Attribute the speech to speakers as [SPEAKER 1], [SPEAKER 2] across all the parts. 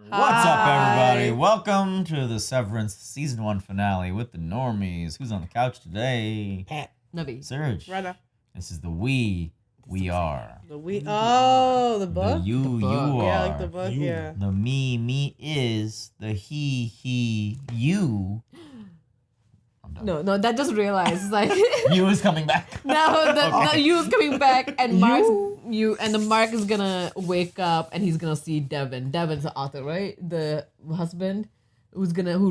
[SPEAKER 1] What's up, everybody? Welcome to the Severance Season 1 finale with the normies. Who's on the couch today?
[SPEAKER 2] Pat.
[SPEAKER 3] Navi.
[SPEAKER 1] Serge.
[SPEAKER 2] Rana.
[SPEAKER 1] This is the we are.
[SPEAKER 2] The we. Oh, the book?
[SPEAKER 1] The you
[SPEAKER 3] book.
[SPEAKER 1] are.
[SPEAKER 2] Yeah, like the book, yeah.
[SPEAKER 1] The me is. The he, you. I'm done.
[SPEAKER 3] No, that just realized. It's like
[SPEAKER 1] You is coming back.
[SPEAKER 3] the you is coming back, and Mark's the Mark is gonna wake up and he's gonna see Devin. Devin's the author, right? The husband who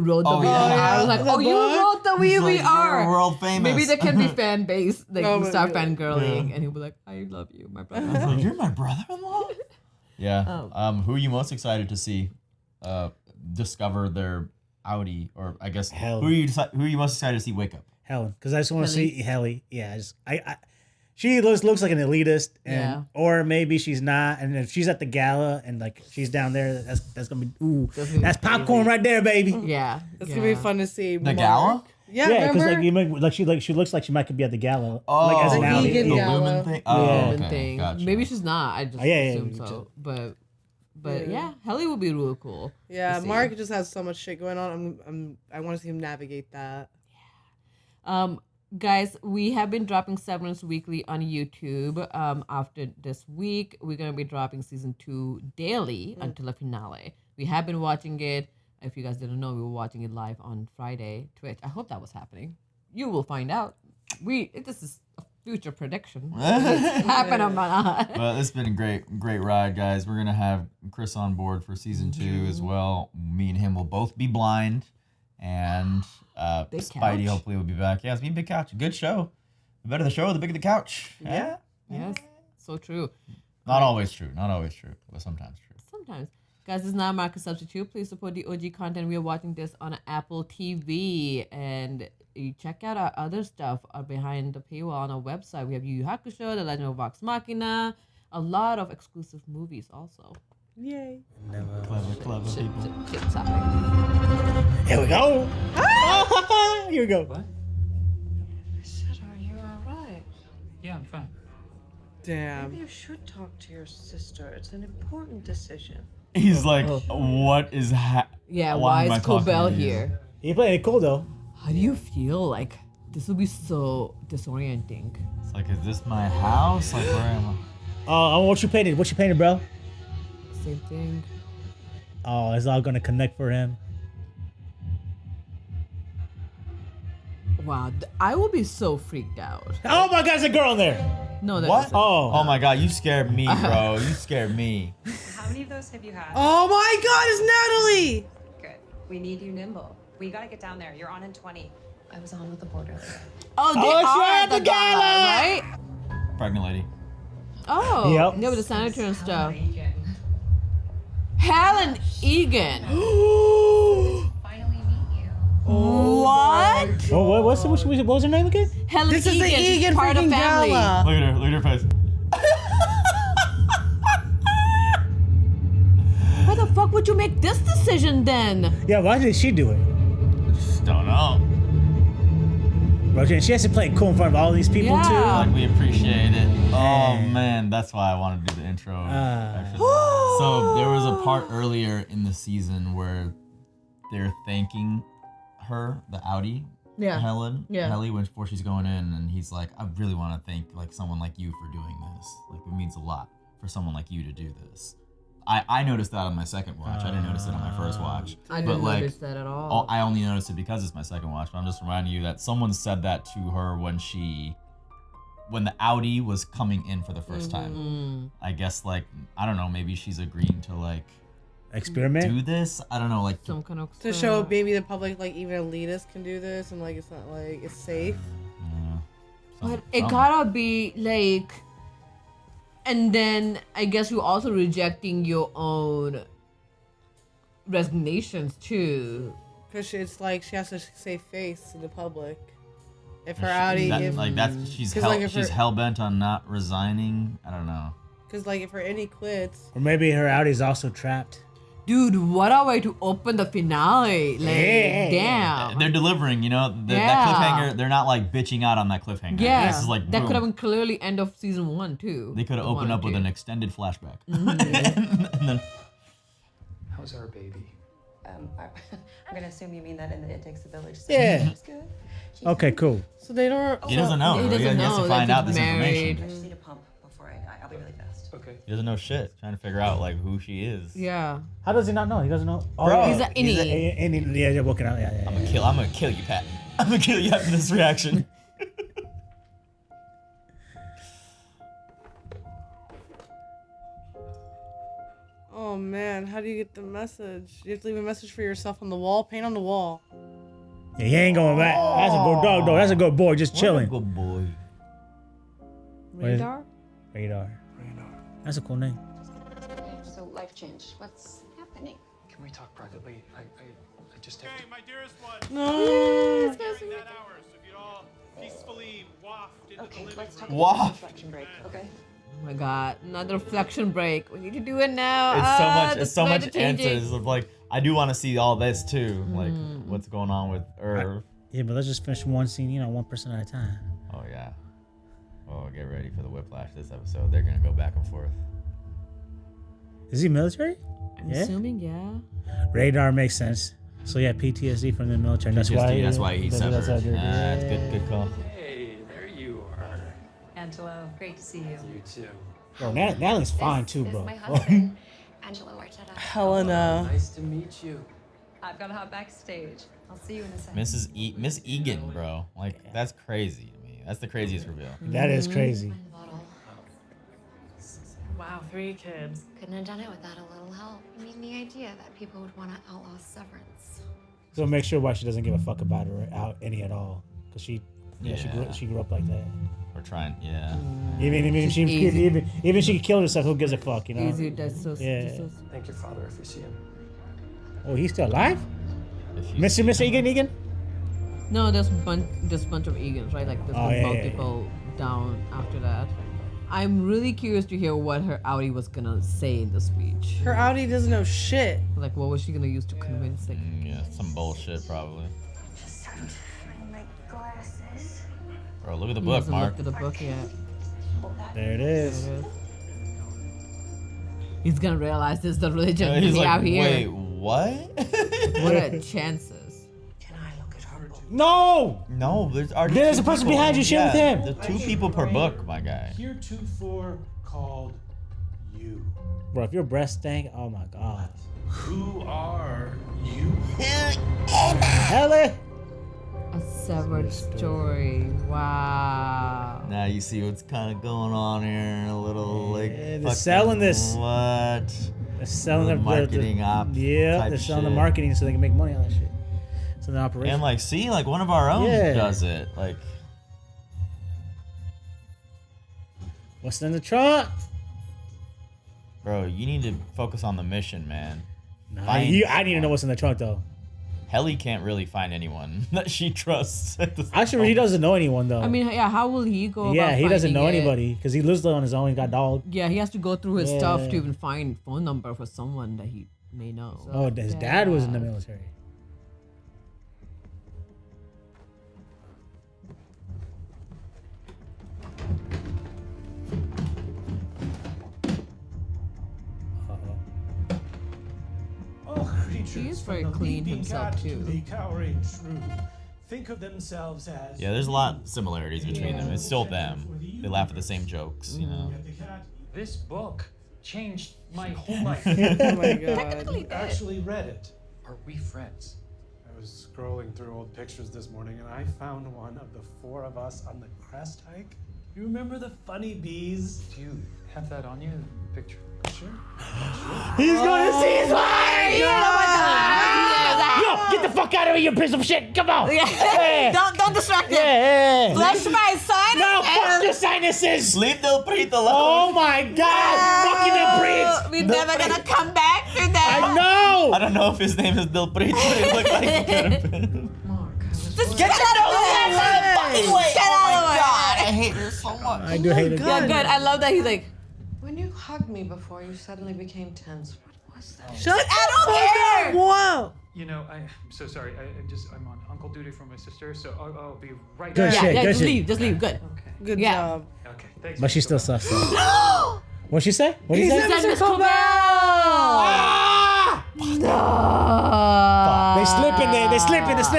[SPEAKER 3] wrote the We Are. I was like,
[SPEAKER 2] The
[SPEAKER 3] you
[SPEAKER 2] book?
[SPEAKER 3] wrote the We
[SPEAKER 1] Like,
[SPEAKER 3] Are.
[SPEAKER 1] you're world famous.
[SPEAKER 3] Maybe there can be fan base, like
[SPEAKER 2] Oh
[SPEAKER 3] we
[SPEAKER 2] my
[SPEAKER 3] start
[SPEAKER 2] God.
[SPEAKER 3] fangirling, and he'll be like, I love you, my brother.
[SPEAKER 1] Like, you're my brother-in-law? Yeah. Who are you most excited to see discover their outie, or I guess
[SPEAKER 2] Hell.
[SPEAKER 1] who are you most excited to see wake up?
[SPEAKER 2] Helen. Because I just want to
[SPEAKER 3] Helly.
[SPEAKER 2] see Helly. Yeah, she looks like an elitist, or maybe she's not. And if she's at the gala and like she's down there, that's gonna be that's popcorn right there, baby.
[SPEAKER 3] Yeah,
[SPEAKER 2] It's gonna be fun to see.
[SPEAKER 1] The gala?
[SPEAKER 2] Yeah, because she looks like she might be at the gala.
[SPEAKER 1] Oh,
[SPEAKER 2] like as an
[SPEAKER 3] the
[SPEAKER 2] outie.
[SPEAKER 3] vegan
[SPEAKER 1] the
[SPEAKER 2] Yeah.
[SPEAKER 1] Lumen thing.
[SPEAKER 2] Yeah.
[SPEAKER 1] Oh,
[SPEAKER 3] Woman
[SPEAKER 1] okay.
[SPEAKER 3] thing.
[SPEAKER 1] Gotcha.
[SPEAKER 3] Maybe she's not. I just
[SPEAKER 2] yeah,
[SPEAKER 3] assume
[SPEAKER 2] yeah,
[SPEAKER 3] so. But yeah, Helly would be really cool.
[SPEAKER 4] Yeah,
[SPEAKER 3] to see.
[SPEAKER 4] Mark just has so much shit going on. I want to see him navigate that.
[SPEAKER 3] Guys, we have been dropping Severance weekly on YouTube. After this week, we're gonna be dropping season 2 daily until the finale. We have been watching it. If you guys didn't know, we were watching it live on Friday, Twitch. I hope that was happening. You will find out. This is a future prediction. It's happening or not.
[SPEAKER 1] Well, it's been a great ride, guys. We're gonna have Chris on board for season 2 as well. Me and him will both be blind, and
[SPEAKER 3] Big
[SPEAKER 1] Spidey
[SPEAKER 3] couch.
[SPEAKER 1] hopefully will be back. Yeah, it's been a big couch. Good show. The better the show, the bigger the couch. Yeah.
[SPEAKER 3] Yes, so true.
[SPEAKER 1] Not always true, but sometimes true.
[SPEAKER 3] Sometimes. Guys, this is not a market substitute. Please support the OG content. We are watching this on Apple TV. And you check out our other stuff behind the paywall on our website. We have Yu Yu Hakusho, The Legend of Vox Machina, a lot of exclusive movies also.
[SPEAKER 4] Yay!
[SPEAKER 1] Clever people.
[SPEAKER 3] Shit's happening.
[SPEAKER 2] Here we go. Here we go.
[SPEAKER 5] What?
[SPEAKER 6] I said, are you alright?
[SPEAKER 5] Yeah, I'm fine.
[SPEAKER 4] Damn.
[SPEAKER 6] Maybe you should talk to your sister. It's an important decision.
[SPEAKER 1] He's like, what is
[SPEAKER 3] Yeah,
[SPEAKER 1] why am I
[SPEAKER 3] why is
[SPEAKER 1] talking
[SPEAKER 3] Cobell
[SPEAKER 1] to you?
[SPEAKER 3] here?
[SPEAKER 2] He playing it cool though.
[SPEAKER 3] How do you feel? Like, this will be so disorienting.
[SPEAKER 1] It's like, is this my house? Like, where am I?
[SPEAKER 2] What you painted? What you painted, bro?
[SPEAKER 3] Same thing.
[SPEAKER 2] Oh, it's all gonna connect for him.
[SPEAKER 3] Wow, I will be so freaked out.
[SPEAKER 2] Oh my God, there's a girl in there.
[SPEAKER 3] No, that
[SPEAKER 1] What?
[SPEAKER 3] isn't.
[SPEAKER 1] Oh my God, you scared me, bro. You scared me.
[SPEAKER 7] How many of those have you had?
[SPEAKER 4] Oh my God, it's Natalie!
[SPEAKER 7] Good. We need you nimble. We gotta get down there. You're on in 20.
[SPEAKER 6] I was on with the border.
[SPEAKER 3] Oh, they
[SPEAKER 2] Oh, she
[SPEAKER 3] are
[SPEAKER 2] at
[SPEAKER 3] at the
[SPEAKER 2] the
[SPEAKER 3] gala,
[SPEAKER 2] gala!
[SPEAKER 3] right?
[SPEAKER 1] Pregnant lady.
[SPEAKER 3] Oh,
[SPEAKER 2] Yep.
[SPEAKER 3] yeah, with the senator and stuff. Helen Egan.
[SPEAKER 7] Finally meet you.
[SPEAKER 3] What?
[SPEAKER 2] What was her name again?
[SPEAKER 3] Helen
[SPEAKER 4] This is
[SPEAKER 3] Egan.
[SPEAKER 4] the
[SPEAKER 3] She's
[SPEAKER 4] Egan
[SPEAKER 3] part of
[SPEAKER 4] freaking
[SPEAKER 3] family.
[SPEAKER 4] gala.
[SPEAKER 1] Look at her face.
[SPEAKER 3] Why the fuck would you make this decision then?
[SPEAKER 2] Yeah, why did she do it?
[SPEAKER 1] Don't know.
[SPEAKER 2] Bro, she has to play it cool in front of all these people
[SPEAKER 3] Yeah.
[SPEAKER 1] Like, we appreciate it. Oh man, that's why I wanted to do the intro. Actually. So there was a part earlier in the season where they're thanking her, the outie,
[SPEAKER 3] Yeah.
[SPEAKER 1] Helly, before she's going in, and he's like, I really want to thank like someone like you for doing this. Like, it means a lot for someone like you to do this. I noticed that on my second watch. I didn't notice it on my first watch.
[SPEAKER 3] I
[SPEAKER 1] but
[SPEAKER 3] didn't
[SPEAKER 1] like,
[SPEAKER 3] notice that at all.
[SPEAKER 1] I only noticed it because it's my second watch. But I'm just reminding you that someone said that to her when the outie was coming in for the first time. I guess like, I don't know, maybe she's agreeing to like
[SPEAKER 2] Experiment.
[SPEAKER 1] do this. I don't know, like
[SPEAKER 3] Some kind of
[SPEAKER 4] To show maybe the public, like even elitists can do this, and like it's not like it's safe.
[SPEAKER 3] But it gotta be like, and then I guess you're also rejecting your own resignations too.
[SPEAKER 4] Because it's like she has to save face to the public. If her outie,
[SPEAKER 1] she's
[SPEAKER 4] 'cause, like, if
[SPEAKER 1] she's
[SPEAKER 4] her-
[SPEAKER 1] hell bent on not resigning. I don't know.
[SPEAKER 4] because like if her any quits,
[SPEAKER 2] Or maybe her outie's also trapped.
[SPEAKER 3] Dude, what a way to open the finale. Like,
[SPEAKER 2] Yeah.
[SPEAKER 3] damn.
[SPEAKER 1] They're delivering, you know, that
[SPEAKER 3] Yeah.
[SPEAKER 1] cliffhanger. They're not like bitching out on that cliffhanger.
[SPEAKER 3] Yeah,
[SPEAKER 1] This is like,
[SPEAKER 3] that
[SPEAKER 1] boom.
[SPEAKER 3] could have been clearly end of season 1 too.
[SPEAKER 1] They could have
[SPEAKER 3] One
[SPEAKER 1] opened
[SPEAKER 3] or
[SPEAKER 1] up with
[SPEAKER 3] two.
[SPEAKER 1] an extended flashback.
[SPEAKER 3] Mm-hmm.
[SPEAKER 1] And then,
[SPEAKER 5] How's our baby?
[SPEAKER 7] I'm gonna assume you mean that in the It Takes a Village. So
[SPEAKER 2] Yeah.
[SPEAKER 7] she's good. She's
[SPEAKER 2] Okay,
[SPEAKER 7] good.
[SPEAKER 2] cool.
[SPEAKER 4] So they don't.
[SPEAKER 1] He doesn't know.
[SPEAKER 3] He doesn't
[SPEAKER 1] has
[SPEAKER 3] know
[SPEAKER 1] to
[SPEAKER 3] that
[SPEAKER 1] find out
[SPEAKER 3] he's
[SPEAKER 1] this
[SPEAKER 3] married.
[SPEAKER 1] information.
[SPEAKER 7] I just need a pump before I die. I'll be really fast.
[SPEAKER 5] Okay.
[SPEAKER 1] He doesn't know shit. Trying to figure out like who she is.
[SPEAKER 3] Yeah.
[SPEAKER 2] How does he not know? He doesn't know. Oh,
[SPEAKER 1] Bro,
[SPEAKER 3] He's an innie.
[SPEAKER 2] Yeah, they're working out. Yeah.
[SPEAKER 1] I'm gonna kill you, Pat. I'm gonna kill you after this reaction.
[SPEAKER 4] Oh man, how do you get the message? You have to leave a message for yourself on the wall. Paint on the wall.
[SPEAKER 2] Yeah, he ain't going back. That's a good dog, though. That's a good boy, just chilling.
[SPEAKER 1] Good boy.
[SPEAKER 2] What is it?
[SPEAKER 3] Radar.
[SPEAKER 2] Radar. That's a cool name.
[SPEAKER 8] So life change. What's happening?
[SPEAKER 5] Can we talk privately? I just have to.
[SPEAKER 9] My dearest one.
[SPEAKER 4] No.
[SPEAKER 9] During that hour, so if you'd all peacefully waft into
[SPEAKER 8] Okay,
[SPEAKER 9] the living
[SPEAKER 8] let's talk
[SPEAKER 9] room.
[SPEAKER 1] Wow.
[SPEAKER 8] about reflection break, okay?
[SPEAKER 3] Oh my god, another reflection break. We need to do it now.
[SPEAKER 1] It's so much.
[SPEAKER 3] the
[SPEAKER 1] It's so
[SPEAKER 3] thread
[SPEAKER 1] much
[SPEAKER 3] is changing.
[SPEAKER 1] answers of like. I do want to see all this too. Like what's going on with Irv.
[SPEAKER 2] Yeah, but let's just finish one scene, 1% at a time.
[SPEAKER 1] Oh yeah. Oh, get ready for the whiplash this episode. They're gonna go back and forth.
[SPEAKER 2] Is he military?
[SPEAKER 3] I'm
[SPEAKER 2] Yeah.
[SPEAKER 3] assuming, yeah.
[SPEAKER 2] Radar makes sense. So yeah, PTSD from the military. That's why.
[SPEAKER 1] That's why he's severed.
[SPEAKER 2] That's how they're-
[SPEAKER 1] That's good call.
[SPEAKER 5] Hey, there you are.
[SPEAKER 7] Angelo, great to see you.
[SPEAKER 5] You too.
[SPEAKER 2] Bro, Natalie's fine too,
[SPEAKER 8] This
[SPEAKER 2] bro.
[SPEAKER 8] is my husband, Angelo Arteta.
[SPEAKER 4] Helena.
[SPEAKER 5] Nice to meet you.
[SPEAKER 7] I've got to hop backstage. I'll see you in a second.
[SPEAKER 1] Miss Egan, bro. Like that's crazy to me. That's the craziest reveal.
[SPEAKER 2] That is crazy.
[SPEAKER 8] Find the bottle.
[SPEAKER 6] Wow, 3 kids.
[SPEAKER 8] Couldn't have done it without a little help. I mean, the idea that people would want to outlaw Severance.
[SPEAKER 2] So make sure why she doesn't give a fuck about her out any at all, cause she
[SPEAKER 1] Yeah.
[SPEAKER 2] she grew up like that.
[SPEAKER 1] We're trying, yeah.
[SPEAKER 2] Even she
[SPEAKER 3] Easy.
[SPEAKER 2] even she killed herself. Who gives a fuck,
[SPEAKER 3] Easy, that's so.
[SPEAKER 2] Yeah.
[SPEAKER 3] that's so-
[SPEAKER 5] Thank your father if you see him.
[SPEAKER 2] Oh, he's still alive?
[SPEAKER 1] If you see
[SPEAKER 2] Mr.
[SPEAKER 1] him.
[SPEAKER 2] Egan?
[SPEAKER 3] No, there's bunch of Egans, right? Like there's
[SPEAKER 2] Oh,
[SPEAKER 3] been
[SPEAKER 2] yeah, yeah,
[SPEAKER 3] multiple down after that. I'm really curious to hear what her outie was gonna say in the speech.
[SPEAKER 4] Her outie doesn't know shit.
[SPEAKER 3] Like, what was she gonna use to convince? Like,
[SPEAKER 1] Yeah, some bullshit probably.
[SPEAKER 8] Just time to find my glasses.
[SPEAKER 1] Bro, look at the
[SPEAKER 3] he
[SPEAKER 1] book,
[SPEAKER 3] hasn't
[SPEAKER 1] Mark.
[SPEAKER 3] looked at the book yet.
[SPEAKER 2] There it is.
[SPEAKER 3] He's gonna realize this is the religion
[SPEAKER 1] He's like,
[SPEAKER 3] out here.
[SPEAKER 1] wait, what?
[SPEAKER 3] What are chances?
[SPEAKER 6] Can I look at her book?
[SPEAKER 2] No!
[SPEAKER 1] No, there's already
[SPEAKER 2] There's
[SPEAKER 1] two
[SPEAKER 2] a person
[SPEAKER 1] people.
[SPEAKER 2] behind you, share with him.
[SPEAKER 1] The 2 people per book, my guy.
[SPEAKER 9] Heretofore called you.
[SPEAKER 2] Bro, if your breast stank, oh my god.
[SPEAKER 9] Who are you?
[SPEAKER 2] Helly!
[SPEAKER 3] A severed story. Wow.
[SPEAKER 1] Now you see what's kind of going on here. A little like.
[SPEAKER 2] Yeah, they're
[SPEAKER 1] fucking
[SPEAKER 2] selling this.
[SPEAKER 1] What?
[SPEAKER 2] They're selling
[SPEAKER 1] Little marketing op
[SPEAKER 2] Yeah,
[SPEAKER 1] type
[SPEAKER 2] they're selling the
[SPEAKER 1] shit.
[SPEAKER 2] marketing so they can make money on that shit. So the operation.
[SPEAKER 1] And like, see, like one of our own
[SPEAKER 2] Yeah.
[SPEAKER 1] does it. Like,
[SPEAKER 2] What's in the trunk?
[SPEAKER 1] bro, you need to focus on the mission, man.
[SPEAKER 2] Nah,
[SPEAKER 1] Find
[SPEAKER 2] I need to know what's in the trunk though.
[SPEAKER 1] Helly can't really find anyone that she trusts. At this
[SPEAKER 2] Actually, he
[SPEAKER 1] point.
[SPEAKER 2] doesn't know anyone though.
[SPEAKER 3] I mean, yeah. How will he go?
[SPEAKER 2] yeah,
[SPEAKER 3] about
[SPEAKER 2] he doesn't
[SPEAKER 3] finding
[SPEAKER 2] know
[SPEAKER 3] it?
[SPEAKER 2] anybody because he lives on his own. He got dog.
[SPEAKER 3] Yeah, he has to go through his stuff
[SPEAKER 2] Yeah.
[SPEAKER 3] to even find phone number for someone that he may know.
[SPEAKER 2] Oh, his dad was in the military.
[SPEAKER 9] All creatures
[SPEAKER 3] He is very
[SPEAKER 9] from the
[SPEAKER 3] clean
[SPEAKER 9] leaping
[SPEAKER 3] himself,
[SPEAKER 9] cat
[SPEAKER 3] too.
[SPEAKER 9] to the cowering shrew think of themselves as
[SPEAKER 1] Yeah, there's a lot of similarities between them. It's still them. They laugh at the same jokes, you know.
[SPEAKER 9] the cat.
[SPEAKER 5] This book changed my whole life.
[SPEAKER 4] Oh my god.
[SPEAKER 9] Actually read it.
[SPEAKER 5] Are we friends?
[SPEAKER 9] I was scrolling through old pictures this morning and I found one of the 4 of us on the crest hike. You remember the funny bees?
[SPEAKER 5] Do you have that on you? Picture.
[SPEAKER 9] Sure.
[SPEAKER 2] He's gonna see his wife! Yo, get the fuck out of here, you piece of shit! Come on! Yeah.
[SPEAKER 3] Don't distract him.
[SPEAKER 2] Yeah.
[SPEAKER 3] Flush my son.
[SPEAKER 2] No, fuck your sinuses!
[SPEAKER 1] Leave Del Prito
[SPEAKER 2] Oh
[SPEAKER 1] alone.
[SPEAKER 2] my god! Fucking the breeds!
[SPEAKER 3] We're never gonna come back to that.
[SPEAKER 2] I know!
[SPEAKER 1] I don't know if his name is Del Prito. It looked like it could have been.
[SPEAKER 3] Just get out of the way. Get out of the way.
[SPEAKER 1] I hate her so much.
[SPEAKER 2] I do hate it.
[SPEAKER 3] Yeah, good. I love that he's like,
[SPEAKER 6] When you hugged me before, you suddenly became tense. What was that?
[SPEAKER 4] Shut
[SPEAKER 3] I don't care.
[SPEAKER 4] Whoa.
[SPEAKER 5] You know, I'm so sorry. I'm on uncle duty for my sister, so I'll be right
[SPEAKER 2] Good
[SPEAKER 5] back.
[SPEAKER 2] shit.
[SPEAKER 3] yeah,
[SPEAKER 2] good
[SPEAKER 3] just
[SPEAKER 2] shit.
[SPEAKER 3] leave. Just leave. Good.
[SPEAKER 6] Okay.
[SPEAKER 4] Good
[SPEAKER 3] Yeah.
[SPEAKER 4] job.
[SPEAKER 5] Okay, thanks.
[SPEAKER 2] But she's still sus though. What'd she say? What'd he say?
[SPEAKER 3] Send Miss Cobell. No.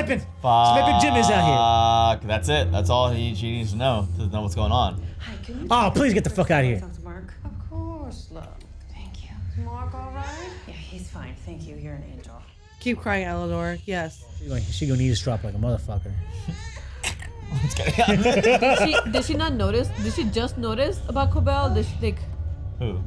[SPEAKER 2] Slipping Jim is out
[SPEAKER 1] here. That's it. That's all she needs to know what's going on.
[SPEAKER 6] Hi, can you
[SPEAKER 2] Oh, please get the fuck out of here.
[SPEAKER 6] talk to Mark? Of course, love.
[SPEAKER 7] Thank you.
[SPEAKER 6] Is Mark all right? Yeah, he's fine. Thank you. You're an angel.
[SPEAKER 4] Keep crying, Eleanor. Yes.
[SPEAKER 2] She gonna eavesdrop like a motherfucker.
[SPEAKER 3] Did she not notice? Did she just notice about Cobell? Did she think
[SPEAKER 1] Who?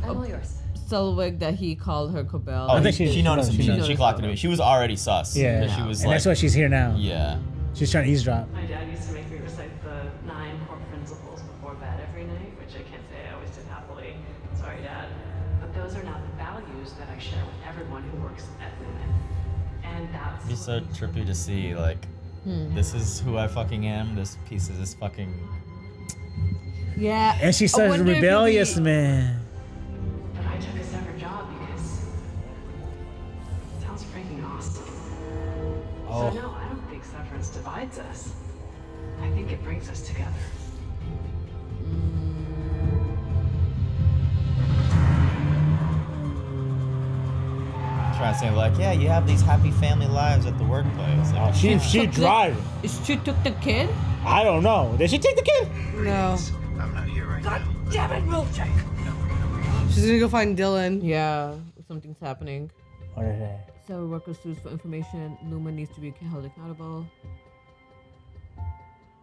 [SPEAKER 7] I'm all yours.
[SPEAKER 3] Selvig that he called her Cobell?
[SPEAKER 1] Oh,
[SPEAKER 2] I think
[SPEAKER 1] she noticed
[SPEAKER 2] she
[SPEAKER 1] immediately.
[SPEAKER 3] noticed
[SPEAKER 1] She clocked it. She was already sus.
[SPEAKER 2] Yeah,
[SPEAKER 1] She was
[SPEAKER 2] and that's why she's here now.
[SPEAKER 1] Yeah.
[SPEAKER 2] She's trying to eavesdrop.
[SPEAKER 10] My dad used to make me recite the 9 core principles before bed every night, which I can't say I always did happily. Sorry, Dad. But those are not the values that I share with everyone who works at Lumon. And that's...
[SPEAKER 1] It'd be so trippy to see, like, this is who I fucking am. This piece of this fucking...
[SPEAKER 3] Yeah.
[SPEAKER 2] And she's such a rebellious man.
[SPEAKER 10] But I took a separate job because it sounds freaking awesome.
[SPEAKER 2] Oh.
[SPEAKER 10] So no, I don't think severance divides us. I think it brings us together.
[SPEAKER 1] Trying to say, like, yeah, you have these happy family lives at the workplace. Like,
[SPEAKER 2] She driving.
[SPEAKER 3] She took the kid?
[SPEAKER 2] I don't know. Did she take the kid?
[SPEAKER 4] No.
[SPEAKER 6] I'm not here right now.
[SPEAKER 7] Damn it, milkshake.
[SPEAKER 4] She's gonna go find Dylan.
[SPEAKER 3] Yeah, something's happening.
[SPEAKER 2] What is that?
[SPEAKER 3] Several workers sues for information. Lumon needs to be held accountable.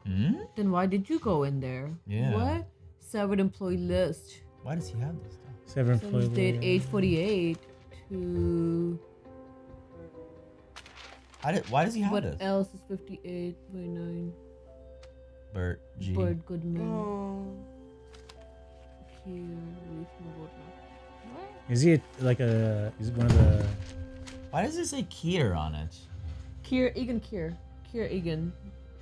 [SPEAKER 3] Then why did you go in there?
[SPEAKER 1] Yeah.
[SPEAKER 3] What? Severed employee list.
[SPEAKER 1] Why does he have this stuff?
[SPEAKER 2] Severance
[SPEAKER 3] Severance date age 48 to...
[SPEAKER 1] Why does he have
[SPEAKER 3] What
[SPEAKER 1] this?
[SPEAKER 3] else is 58, 49?
[SPEAKER 1] Bert G.
[SPEAKER 3] Bert Goodman.
[SPEAKER 4] Oh.
[SPEAKER 3] Here, regional roadmap. What?
[SPEAKER 2] Is he is one of the...
[SPEAKER 1] Why does it say Kier on it?
[SPEAKER 3] Kier Egan.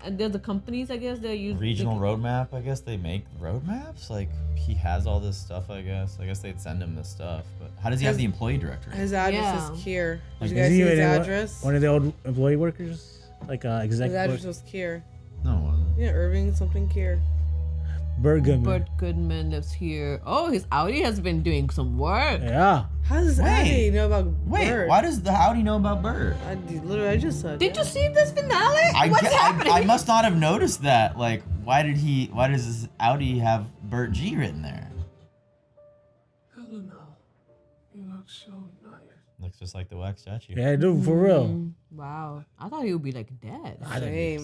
[SPEAKER 3] And there's the companies, I guess, that use...
[SPEAKER 1] Regional roadmap, I guess they make roadmaps? Like, he has all this stuff, I guess. I guess they'd send him this stuff. But how does he have the employee directory?
[SPEAKER 4] His address
[SPEAKER 3] Yeah.
[SPEAKER 4] is Kier.
[SPEAKER 2] Like,
[SPEAKER 4] Did you guys
[SPEAKER 2] is
[SPEAKER 4] see
[SPEAKER 2] he
[SPEAKER 4] his
[SPEAKER 2] one-
[SPEAKER 4] address?
[SPEAKER 2] One of the old employee workers? Like
[SPEAKER 4] His
[SPEAKER 2] executive.
[SPEAKER 4] address was Kier.
[SPEAKER 1] No, it wasn't.
[SPEAKER 4] Yeah, Irving something Kier.
[SPEAKER 2] Bert Goodman.
[SPEAKER 3] Bert Goodman lives here. Oh, his Audi has been doing some work.
[SPEAKER 2] Yeah.
[SPEAKER 4] How does Addie know about
[SPEAKER 1] Wait,
[SPEAKER 4] Bert?
[SPEAKER 1] why does the howdy know about Bert?
[SPEAKER 4] I just said.
[SPEAKER 3] Did you see this finale? What's
[SPEAKER 1] I
[SPEAKER 3] happening?
[SPEAKER 1] must not have noticed that. Like, why does this Audi have Bert G written there?
[SPEAKER 9] Helena, you look so nice.
[SPEAKER 1] Looks just like the wax statue.
[SPEAKER 2] Yeah, dude, for real.
[SPEAKER 3] Wow. I thought he would be like dead.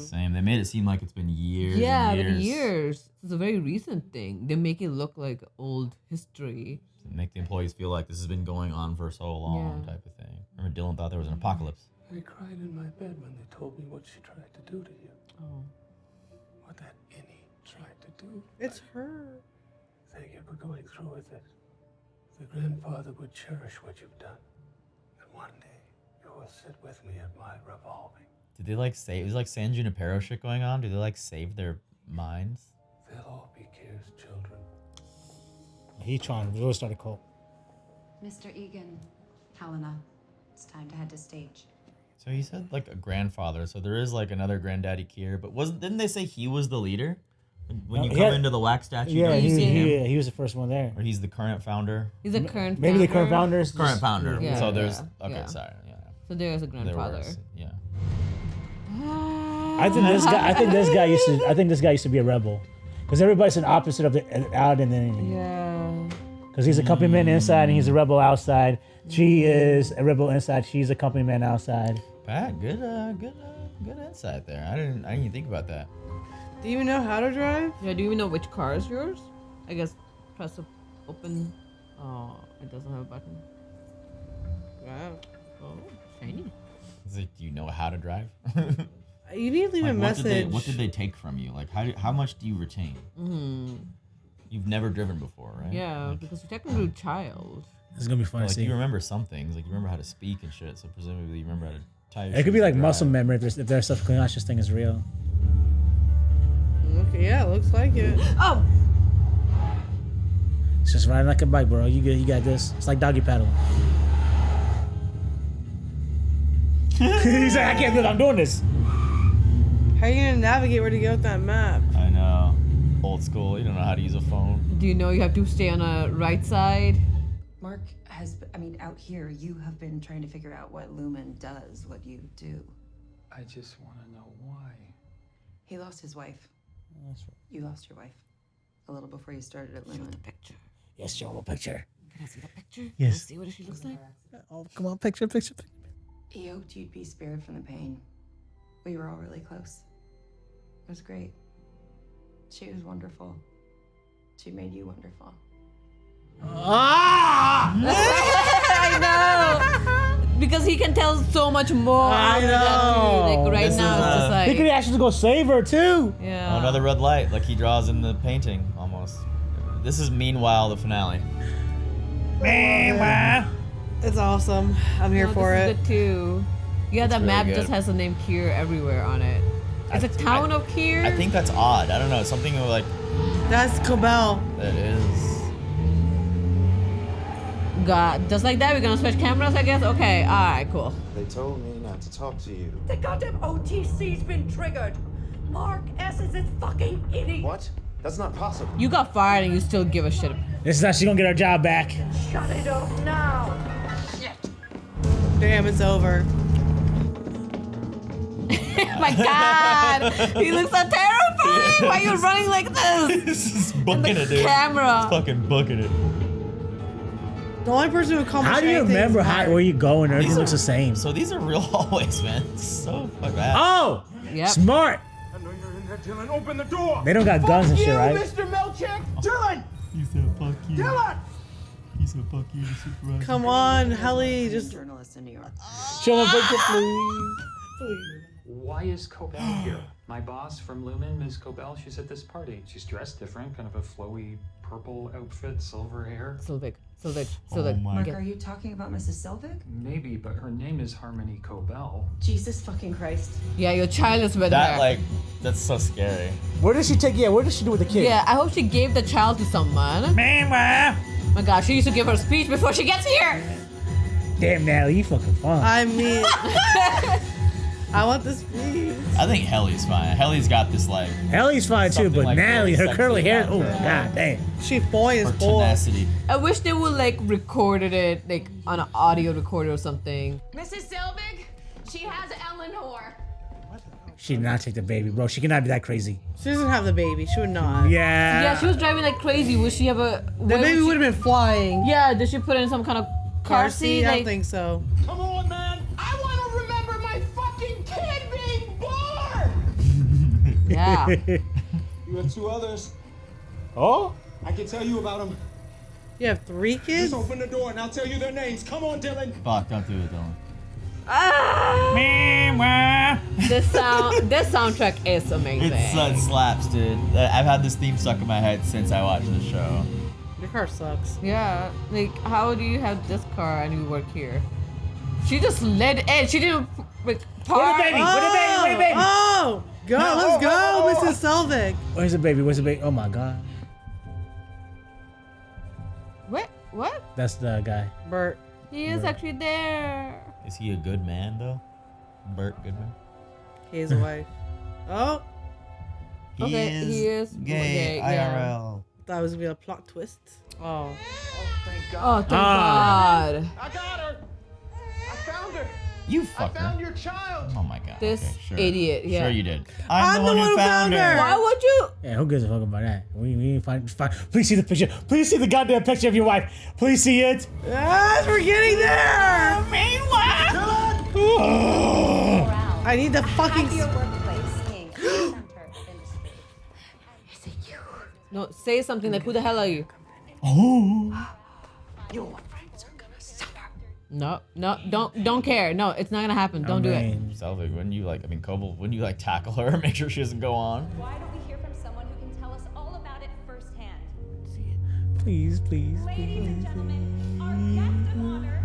[SPEAKER 1] Same. They made it seem like it's been years.
[SPEAKER 3] Yeah,
[SPEAKER 1] and
[SPEAKER 3] been
[SPEAKER 1] years.
[SPEAKER 3] years. It's a very recent thing. They make it look like old history.
[SPEAKER 1] To make the employees feel like this has been going on for so long,
[SPEAKER 3] Yeah.
[SPEAKER 1] type of thing. Remember, Dylan thought there was an apocalypse.
[SPEAKER 9] I cried in my bed when they told me what she tried to do to you.
[SPEAKER 3] Oh.
[SPEAKER 9] What that innie tried to do.
[SPEAKER 4] It's her.
[SPEAKER 9] Thank you for going through with it. The grandfather would cherish what you've done. And one day, you will sit with me at my revolving.
[SPEAKER 1] Did they like save? It was like San Junipero shit going on. Do they like save their minds?
[SPEAKER 9] They'll all be Kier's children.
[SPEAKER 2] He trying to really start a cult.
[SPEAKER 7] Mr. Egan, Helena, it's time to head to stage.
[SPEAKER 1] So he said like a grandfather. So there is like another granddaddy Kier, but didn't they say he was the leader when you come into the wax statue?
[SPEAKER 2] Yeah,
[SPEAKER 1] don't you see him?
[SPEAKER 2] he was the first one there.
[SPEAKER 1] Or he's the current founder.
[SPEAKER 3] He's a current
[SPEAKER 2] Maybe
[SPEAKER 3] founder.
[SPEAKER 2] the current founders.
[SPEAKER 1] Current founder.
[SPEAKER 3] Yeah,
[SPEAKER 1] So there's
[SPEAKER 3] yeah.
[SPEAKER 1] sorry, yeah.
[SPEAKER 3] So there's a
[SPEAKER 1] There
[SPEAKER 3] grandfather.
[SPEAKER 1] was, yeah.
[SPEAKER 2] I think this guy used to be a rebel, because everybody's an opposite of the out and then.
[SPEAKER 3] Yeah.
[SPEAKER 2] Because he's a company man inside and he's a rebel outside. She is a rebel inside. She's a company man outside.
[SPEAKER 1] Pat, good insight there. I didn't even think about that.
[SPEAKER 4] Do you even know how to drive?
[SPEAKER 3] Yeah, do you even know which car is yours? I guess press open. Oh, it doesn't have a button.
[SPEAKER 4] Wow.
[SPEAKER 3] Oh, shiny.
[SPEAKER 1] It's like, do you know how to drive?
[SPEAKER 4] You need to leave a message.
[SPEAKER 1] What did they take from you? Like, how much do you retain? You've never driven before, right?
[SPEAKER 3] Yeah, because you're technically a child.
[SPEAKER 2] It's gonna be fun to
[SPEAKER 1] Like,
[SPEAKER 2] see.
[SPEAKER 1] you remember some things. Like, you remember how to speak and shit. So presumably you remember how to tie your
[SPEAKER 2] It could be
[SPEAKER 1] shoes
[SPEAKER 2] like
[SPEAKER 1] and
[SPEAKER 2] muscle
[SPEAKER 1] drive.
[SPEAKER 2] memory if there's stuff conscious thing is real.
[SPEAKER 4] Okay, yeah, looks like it.
[SPEAKER 3] Oh!
[SPEAKER 2] It's just riding like a bike, bro. You got this. It's like doggy paddling. He's like, I can't believe I'm doing this.
[SPEAKER 4] How are you gonna navigate where to go with that map?
[SPEAKER 1] I know. Old school. You don't know how to use a phone.
[SPEAKER 3] Do you know you have to stay on the right side?
[SPEAKER 7] Mark has, out here, you have been trying to figure out what Lumon does, what you do.
[SPEAKER 5] I just want to know why.
[SPEAKER 6] He lost his wife.
[SPEAKER 2] That's right.
[SPEAKER 6] You lost your wife. A little before you started at Lumon.
[SPEAKER 3] Picture.
[SPEAKER 2] Yes, show him a picture.
[SPEAKER 3] Can I see the picture?
[SPEAKER 2] Yes.
[SPEAKER 3] Can I see what she looks like?
[SPEAKER 2] Oh, come on, picture.
[SPEAKER 6] He hoped you'd be spared from the pain. We were all really close. It was great. She was wonderful. She made you wonderful.
[SPEAKER 2] Ah!
[SPEAKER 3] I know. Because he can tell so much more.
[SPEAKER 2] I know.
[SPEAKER 3] Like right
[SPEAKER 1] This
[SPEAKER 3] now,
[SPEAKER 1] is,
[SPEAKER 3] it's just like.
[SPEAKER 2] He could actually go save her too.
[SPEAKER 3] Yeah.
[SPEAKER 1] Another red light, like he draws in the painting, almost. This is meanwhile the finale.
[SPEAKER 4] It's awesome. I'm here for
[SPEAKER 3] this
[SPEAKER 4] it.
[SPEAKER 3] is good too. Yeah, that
[SPEAKER 1] really
[SPEAKER 3] map
[SPEAKER 1] good.
[SPEAKER 3] just has the name Kier everywhere on it. It's a town of Kier.
[SPEAKER 1] I think that's odd. I don't know. Something like
[SPEAKER 4] That's Cobell.
[SPEAKER 1] that is.
[SPEAKER 3] God, just like that, we're gonna switch cameras, I guess. Okay, all right, cool.
[SPEAKER 11] They told me not to talk to you.
[SPEAKER 12] The goddamn OTC's been triggered. Mark S is a fucking idiot.
[SPEAKER 11] What? That's not possible.
[SPEAKER 3] You got fired and you still give a shit.
[SPEAKER 2] This is how she's gonna get her job back.
[SPEAKER 12] Shut it up now. Shit.
[SPEAKER 4] Damn, it's over.
[SPEAKER 3] My God, he looks so terrifying. Why are you running like this?
[SPEAKER 1] This is booking
[SPEAKER 3] the
[SPEAKER 1] it, dude.
[SPEAKER 3] camera.
[SPEAKER 1] It's fucking booking it.
[SPEAKER 4] The only person who accomplished
[SPEAKER 2] How do you
[SPEAKER 4] anything
[SPEAKER 2] remember
[SPEAKER 4] is Mark.
[SPEAKER 2] where you go and everything
[SPEAKER 1] These
[SPEAKER 2] looks the same?
[SPEAKER 1] So these are real hallways, man. It's so fucking bad.
[SPEAKER 2] Oh!
[SPEAKER 3] Yep.
[SPEAKER 2] Smart!
[SPEAKER 9] I know you're in there, Dylan. Open the door.
[SPEAKER 2] They don't got guns and shit, right?
[SPEAKER 9] Mr. Melchick. Dylan.
[SPEAKER 1] He said fuck you.
[SPEAKER 9] Dylan.
[SPEAKER 1] He said fuck you to supervisor.
[SPEAKER 4] Come on, Helly, just
[SPEAKER 6] Journalist in New York.
[SPEAKER 2] Show him a picture, please.
[SPEAKER 5] Why is Cobell here? My boss from Lumon, Ms. Cobell, she's at this party. She's dressed different, kind of a flowy purple outfit, silver hair.
[SPEAKER 3] Sylvik.
[SPEAKER 1] my
[SPEAKER 6] Mark, are you talking about Mrs. Selvig?
[SPEAKER 5] Maybe, but her name is Harmony Cobell.
[SPEAKER 6] Jesus fucking Christ.
[SPEAKER 3] Yeah, your child is with
[SPEAKER 1] That
[SPEAKER 3] her.
[SPEAKER 1] like, that's so scary.
[SPEAKER 2] Where did she take? Yeah, what did she do with the kid?
[SPEAKER 3] Yeah, I hope she gave the child to someone.
[SPEAKER 2] Man,
[SPEAKER 3] My God, she used to give her speech before she gets here.
[SPEAKER 2] damn, Natalie, you fucking fun.
[SPEAKER 4] I mean, I want this please.
[SPEAKER 1] I think Helly's fine. Helly's got this like
[SPEAKER 2] Helly's fine too,
[SPEAKER 1] something
[SPEAKER 2] but
[SPEAKER 1] like
[SPEAKER 2] Natalie, her
[SPEAKER 1] sexy
[SPEAKER 2] curly hair,
[SPEAKER 1] about
[SPEAKER 2] oh
[SPEAKER 1] her.
[SPEAKER 2] god damn.
[SPEAKER 4] She boy is
[SPEAKER 1] her
[SPEAKER 4] boy.
[SPEAKER 1] tenacity.
[SPEAKER 3] I wish they would like recorded it like on an audio recorder or something.
[SPEAKER 12] Mrs. Selvig, she has Eleanor.
[SPEAKER 2] She did not take the baby, bro. She cannot be that crazy.
[SPEAKER 4] She doesn't have the baby. She would not.
[SPEAKER 2] Yeah.
[SPEAKER 3] Yeah, she was driving like crazy. Would she have a?
[SPEAKER 4] The baby would have been flying.
[SPEAKER 3] Yeah, did she put it in some kind of car seat?
[SPEAKER 4] I
[SPEAKER 3] Like,
[SPEAKER 4] don't think so.
[SPEAKER 9] Come on, man. I want to remember my fucking kid being born.
[SPEAKER 3] yeah.
[SPEAKER 9] You have two others.
[SPEAKER 2] Oh?
[SPEAKER 9] I can tell you about them.
[SPEAKER 4] You have 3 kids?
[SPEAKER 9] Just open the door and I'll tell you their names. Come on, Dylan.
[SPEAKER 1] Fuck, don't do it, Dylan.
[SPEAKER 3] This soundtrack is amazing.
[SPEAKER 1] It slaps, dude. I've had this theme stuck in my head since I watched the show.
[SPEAKER 4] Your car sucks.
[SPEAKER 3] Yeah, like how do you have this car and you work here? She just led in. She didn't like park.
[SPEAKER 2] Where's the baby? Where's the baby? Where's the baby?
[SPEAKER 4] Oh! Go, let's go, Mrs. Selvig.
[SPEAKER 2] Where's the baby? Where's the baby? Oh my god.
[SPEAKER 3] What?
[SPEAKER 2] That's the guy.
[SPEAKER 4] Bert.
[SPEAKER 3] He is actually there.
[SPEAKER 1] Is he a good man though? Bert Goodman.
[SPEAKER 4] He's a wife. Oh!
[SPEAKER 3] He is
[SPEAKER 1] gay.
[SPEAKER 3] yeah.
[SPEAKER 1] IRL.
[SPEAKER 4] Thought it was gonna be a plot twist. Oh.
[SPEAKER 9] Thank
[SPEAKER 3] Oh,
[SPEAKER 9] God.
[SPEAKER 3] thank God.
[SPEAKER 9] I got her. I found her.
[SPEAKER 1] You
[SPEAKER 9] I
[SPEAKER 1] fucker.
[SPEAKER 9] found your child.
[SPEAKER 1] Oh my god.
[SPEAKER 3] This
[SPEAKER 1] okay, sure.
[SPEAKER 3] idiot, yeah.
[SPEAKER 1] Sure you did.
[SPEAKER 4] I'm the one who found her.
[SPEAKER 3] Why would you?
[SPEAKER 2] Yeah, who gives a fuck about that? We ain't find. Please see the picture. Please see the goddamn picture of your wife. Please see it.
[SPEAKER 4] Yes, we're getting there! I need the fucking.
[SPEAKER 3] No, say something like, who the hell are you?
[SPEAKER 1] Oh.
[SPEAKER 12] Your friends are gonna suffer.
[SPEAKER 3] No, don't care. No, it's not gonna happen. Don't do it.
[SPEAKER 1] Selvig, wouldn't you like? I mean, Koval, wouldn't you like tackle her and make sure she doesn't go on?
[SPEAKER 13] Why don't we hear from someone who can tell us all about it firsthand?
[SPEAKER 2] Please.
[SPEAKER 13] Ladies and gentlemen, our guest of honor,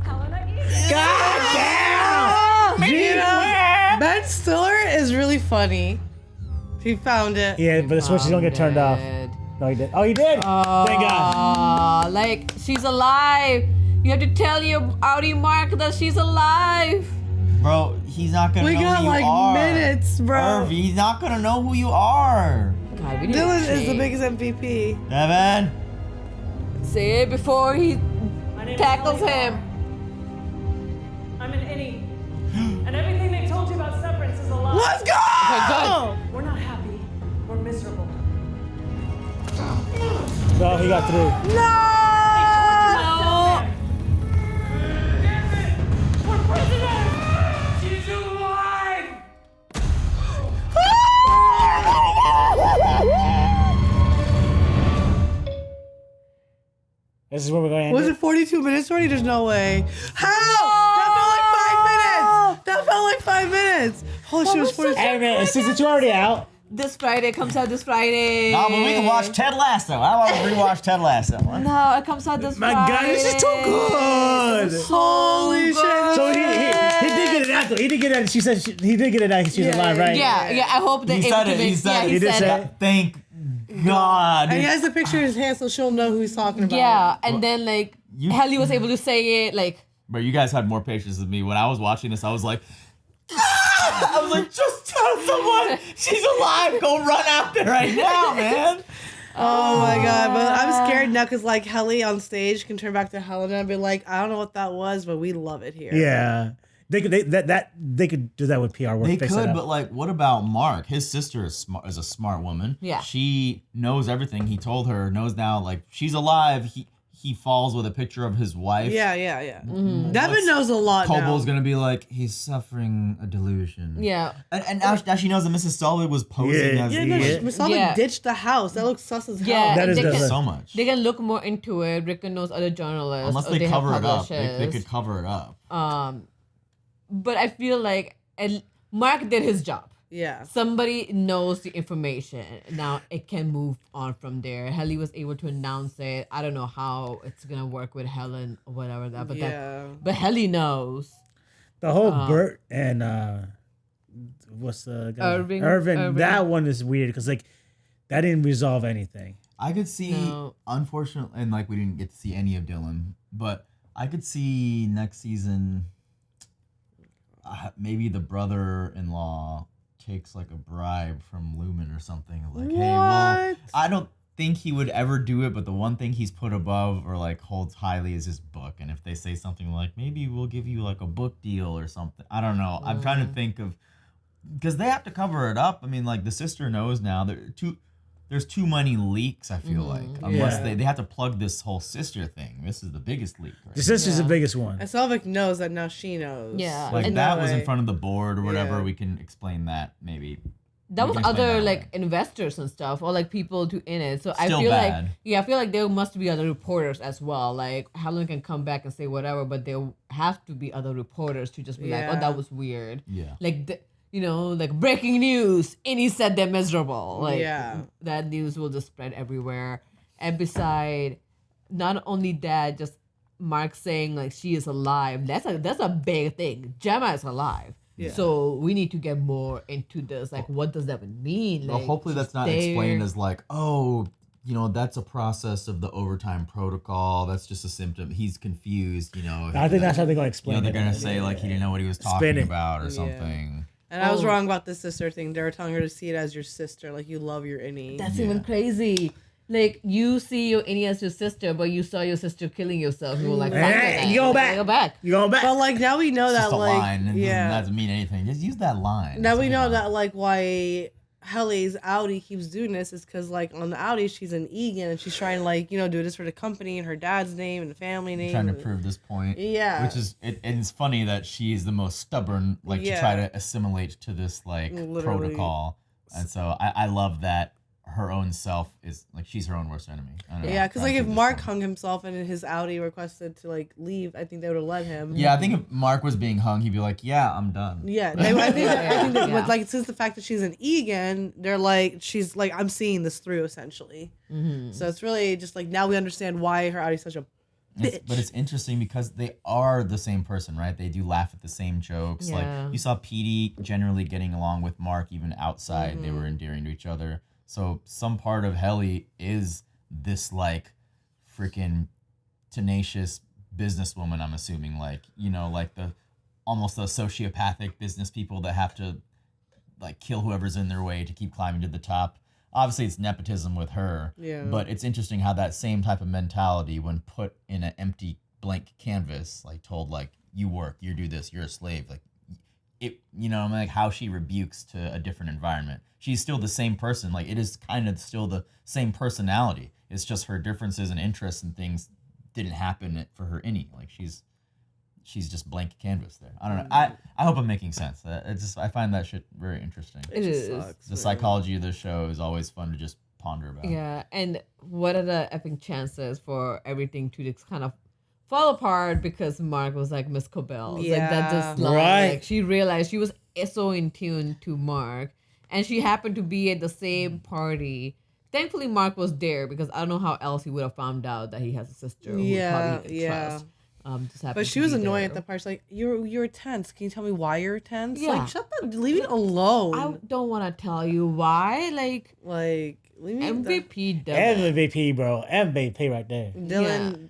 [SPEAKER 13] Helena Egan.
[SPEAKER 2] God damn!
[SPEAKER 4] You know, Ben Stiller is really funny. He found it.
[SPEAKER 2] Yeah, but the switch is gonna get turned off. No, he did. Oh, he did. Thank God.
[SPEAKER 3] Like she's alive. You have to tell your Audi Mark that she's alive.
[SPEAKER 1] Bro, he's not gonna
[SPEAKER 4] We
[SPEAKER 1] know
[SPEAKER 4] got
[SPEAKER 1] who you
[SPEAKER 4] like
[SPEAKER 1] are.
[SPEAKER 4] minutes, bro.
[SPEAKER 1] Irving, he's not gonna know who you are.
[SPEAKER 3] God, we need
[SPEAKER 4] Dylan
[SPEAKER 3] to
[SPEAKER 4] is the
[SPEAKER 3] change.
[SPEAKER 4] biggest MVP.
[SPEAKER 1] Devin.
[SPEAKER 3] Say it before he tackles him.
[SPEAKER 10] I'm an innie. And everything they told you about Severance
[SPEAKER 4] Let's go!
[SPEAKER 3] Okay,
[SPEAKER 10] We're not happy. We're miserable.
[SPEAKER 2] No, he got through.
[SPEAKER 4] No!
[SPEAKER 10] We're prisoners! She's alive!
[SPEAKER 2] This is where we're going to end
[SPEAKER 4] Was it 42 minutes already? There's no way. How? That felt like 5 minutes. Holy shit, it was 42.
[SPEAKER 2] Hey, man, season 2 already out.
[SPEAKER 3] This Friday comes out this Friday.
[SPEAKER 1] No, but we can watch Ted Lasso. I want to rewatch Ted Lasso.
[SPEAKER 3] No, it comes out this
[SPEAKER 2] My
[SPEAKER 3] Friday.
[SPEAKER 2] God, this is too good.
[SPEAKER 4] Holy shit.
[SPEAKER 2] So he did get it out, though. He did get it out. She said he did get it out. She's alive, right?
[SPEAKER 3] Yeah. I hope they
[SPEAKER 1] He said it. He said it.
[SPEAKER 2] He did say it.
[SPEAKER 1] Thank God.
[SPEAKER 4] And he has the picture in his hand so she'll know who he's talking about.
[SPEAKER 3] Yeah, and then like Helly was able to say it like.
[SPEAKER 1] But you guys had more patience with me. When I was watching this, I was like, I was like, just tell someone she's alive. Go run out there right now, man.
[SPEAKER 4] Oh my God, but I'm scared now because like Helly on stage can turn back to Helena and be like, I don't know what that was, but we love it here.
[SPEAKER 2] Yeah. They could do that with PR work.
[SPEAKER 1] They
[SPEAKER 2] fix that
[SPEAKER 1] could,
[SPEAKER 2] up.
[SPEAKER 1] but like, what about Mark? His sister is a smart woman.
[SPEAKER 3] Yeah.
[SPEAKER 1] She knows everything. He told her, knows now, like, she's alive. He falls with a picture of his wife.
[SPEAKER 4] Yeah. Devin knows a lot now.
[SPEAKER 1] Cobal's gonna be like, he's suffering a delusion.
[SPEAKER 3] Yeah.
[SPEAKER 1] And now she knows that Mrs. Sully was posing as
[SPEAKER 4] Miss Sully ditched the house. That looks sus as hell.
[SPEAKER 3] Yeah,
[SPEAKER 2] That is
[SPEAKER 3] they
[SPEAKER 2] definitely-
[SPEAKER 3] can,
[SPEAKER 1] so much.
[SPEAKER 3] They can look more into it. Rick knows other journalists.
[SPEAKER 1] Unless
[SPEAKER 3] or
[SPEAKER 1] they
[SPEAKER 3] have
[SPEAKER 1] cover it up. They
[SPEAKER 3] publishers.
[SPEAKER 1] could cover it up.
[SPEAKER 3] But I feel like Mark did his job.
[SPEAKER 4] Yeah.
[SPEAKER 3] Somebody knows the information. Now it can move on from there. Helly was able to announce it. I don't know how it's gonna work with Helen or whatever that, but but Helly knows.
[SPEAKER 2] The whole Bert and what's the guy? Irving. That one is weird because like that didn't resolve anything.
[SPEAKER 1] I could see, unfortunately, and like we didn't get to see any of Dylan, but I could see next season maybe the brother-in-law takes like a bribe from Lumon or something. Like, hey, well, I don't think he would ever do it, but the one thing he's put above or like holds highly is his book. And if they say something like, maybe we'll give you like a book deal or something, I don't know. I'm trying to think of, because they have to cover it up. I mean, like the sister knows now. There's too many leaks, I feel like. Unless they have to plug this whole sister thing. This is the biggest leak. Right?
[SPEAKER 2] The sister's the biggest one.
[SPEAKER 4] And Selvig knows that now she knows.
[SPEAKER 3] Yeah.
[SPEAKER 1] Like
[SPEAKER 3] and
[SPEAKER 1] that was in front of the board or whatever.
[SPEAKER 4] Yeah.
[SPEAKER 1] We can explain that maybe.
[SPEAKER 3] That was
[SPEAKER 1] can explain
[SPEAKER 3] other
[SPEAKER 1] that
[SPEAKER 3] like
[SPEAKER 1] way.
[SPEAKER 3] investors and stuff, or like people in it. So I
[SPEAKER 1] Still
[SPEAKER 3] feel
[SPEAKER 1] bad.
[SPEAKER 3] I feel like there must be other reporters as well. Like Helen can come back and say whatever, but there have to be other reporters to just be like, oh, that was weird.
[SPEAKER 1] Yeah.
[SPEAKER 3] Like like breaking news, and he said they're miserable. Like that news will just spread everywhere. And beside, not only that, just Mark saying like she is alive. That's a big thing. Gemma is alive.
[SPEAKER 4] Yeah.
[SPEAKER 3] So we need to get more into this. Like, what does that mean?
[SPEAKER 1] Well,
[SPEAKER 3] Like,
[SPEAKER 1] hopefully that's not
[SPEAKER 3] there.
[SPEAKER 1] explained as like, oh, that's a process of the overtime protocol. That's just a symptom. He's confused,
[SPEAKER 2] I think that's how they're gonna explain
[SPEAKER 1] they're
[SPEAKER 2] it.
[SPEAKER 1] gonna say like he didn't know what he was
[SPEAKER 2] Spin
[SPEAKER 1] talking
[SPEAKER 2] it.
[SPEAKER 1] about or something.
[SPEAKER 4] And I was wrong about the sister thing. They were telling her to see it as your sister, like you love your innie.
[SPEAKER 3] That's even crazy. Like, you see your innie as your sister, but you saw your sister killing yourself. You were like,
[SPEAKER 2] Hey, you go back.
[SPEAKER 3] Go back.
[SPEAKER 2] You going back?
[SPEAKER 4] But like now we know
[SPEAKER 1] It's
[SPEAKER 4] that
[SPEAKER 1] just a
[SPEAKER 4] like
[SPEAKER 1] line. It doesn't mean anything. Just use that line.
[SPEAKER 4] now we know that like why Helly's Audi keeps doing this is because like on the Audi she's an Egan and she's trying to like do this for the company and her dad's name and the family name.
[SPEAKER 1] Trying to prove this point.
[SPEAKER 4] Yeah.
[SPEAKER 1] Which is and it's funny that she's the most stubborn, like to try to assimilate to this like protocol. And so I love that her own self is like she's her own worst enemy.
[SPEAKER 4] Yeah, because like if Mark hung himself and his Audi requested to like leave, I think they would have let him.
[SPEAKER 1] Yeah, I think if Mark was being hung, he'd be like, "Yeah, I'm done."
[SPEAKER 4] Yeah, I think that, but like since the fact that she's an Egan, they're like she's like I'm seeing this through essentially.
[SPEAKER 3] Mm-hmm.
[SPEAKER 4] So it's really just like now we understand why her Audi's such a bitch.
[SPEAKER 1] But it's interesting because they are the same person, right? They do laugh at the same jokes.
[SPEAKER 3] Yeah.
[SPEAKER 1] Like you saw Petey generally getting along with Mark even outside. They were endearing to each other. So some part of Helly is this like freaking tenacious businesswoman, I'm assuming, like, like the almost the sociopathic business people that have to like kill whoever's in their way to keep climbing to the top. Obviously it's nepotism with her.
[SPEAKER 4] Yeah.
[SPEAKER 1] But it's interesting how that same type of mentality when put in an empty blank canvas, like told like you work, you do this, you're a slave, like like how she rebukes to a different environment. She's still the same person. Like, it is kind of still the same personality. It's just her differences and interests and things didn't happen for her any. Like, she's just blank canvas there. I don't know. I hope I'm making sense. I find that shit very interesting.
[SPEAKER 3] It is.
[SPEAKER 1] The psychology of the show is always fun to just ponder about.
[SPEAKER 3] Yeah, and what are the epic chances for everything to just kind of fall apart because Mark was like Miss Cobell.
[SPEAKER 4] Yeah.
[SPEAKER 3] Like that just line,
[SPEAKER 2] Right.
[SPEAKER 3] like she realized she was so in tune to Mark, and she happened to be at the same party. Thankfully, Mark was there because I don't know how else he would have found out that he has a sister.
[SPEAKER 4] Yeah,
[SPEAKER 3] who he
[SPEAKER 4] yeah.
[SPEAKER 3] trust. Just happened
[SPEAKER 4] But she
[SPEAKER 3] to
[SPEAKER 4] was
[SPEAKER 3] be
[SPEAKER 4] annoying
[SPEAKER 3] there.
[SPEAKER 4] at the part. She's like, you're tense. Can you tell me why you're tense?
[SPEAKER 3] Yeah.
[SPEAKER 4] Like, shut the, leave it alone.
[SPEAKER 3] I don't want to tell you why. Like
[SPEAKER 4] leave me
[SPEAKER 3] MVP does it.
[SPEAKER 2] MVP, bro. MVP right there.
[SPEAKER 4] Dylan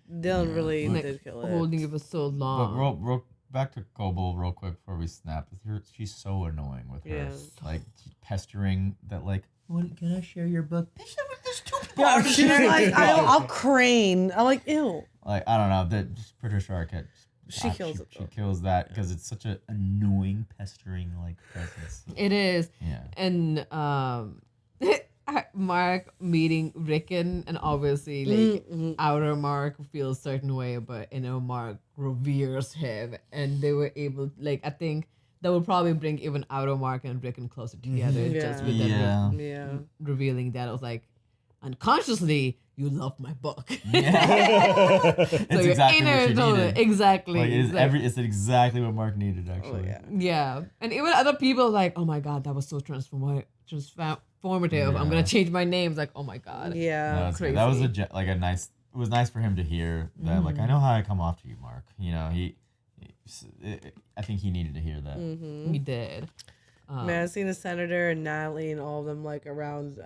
[SPEAKER 4] really
[SPEAKER 3] Like,
[SPEAKER 4] did kill it.
[SPEAKER 3] holding it for so long.
[SPEAKER 1] But real back to Kobo real quick before we snap. She's so annoying with her.
[SPEAKER 4] Yeah.
[SPEAKER 1] Like pestering that like, what, can I share your book? Bitch, there's two people.
[SPEAKER 4] Yeah, she's like, I'll crane. I'm like, ew.
[SPEAKER 1] Like, I don't know. That Patricia Arquette.
[SPEAKER 4] She kills it,
[SPEAKER 1] She kills that because it's such an annoying, pestering like presence.
[SPEAKER 3] It is.
[SPEAKER 1] Yeah.
[SPEAKER 3] And Mark meeting Rickon, and obviously like outer Mark feels a certain way, but inner Mark reveres him, and they were able, like, I think that would probably bring even outer Mark and Rickon closer together, just with that revealing that. I was like, unconsciously, you love my book.
[SPEAKER 1] Yeah.
[SPEAKER 3] So
[SPEAKER 1] It's
[SPEAKER 3] your
[SPEAKER 1] exactly
[SPEAKER 3] inner
[SPEAKER 1] what she needed.
[SPEAKER 3] exactly.
[SPEAKER 1] Like,
[SPEAKER 3] It's like-
[SPEAKER 1] it's exactly what Mark needed, actually.
[SPEAKER 3] yeah, and even other people like, oh my god, that was so transformative. I'm gonna change my name. It's like, oh my god.
[SPEAKER 1] That was a nice. It was nice for him to hear that. Like, I know how I come off to you, Mark. You know, I think he needed to hear that.
[SPEAKER 3] He did.
[SPEAKER 4] Man, seeing the senator and Natalie and all of them like around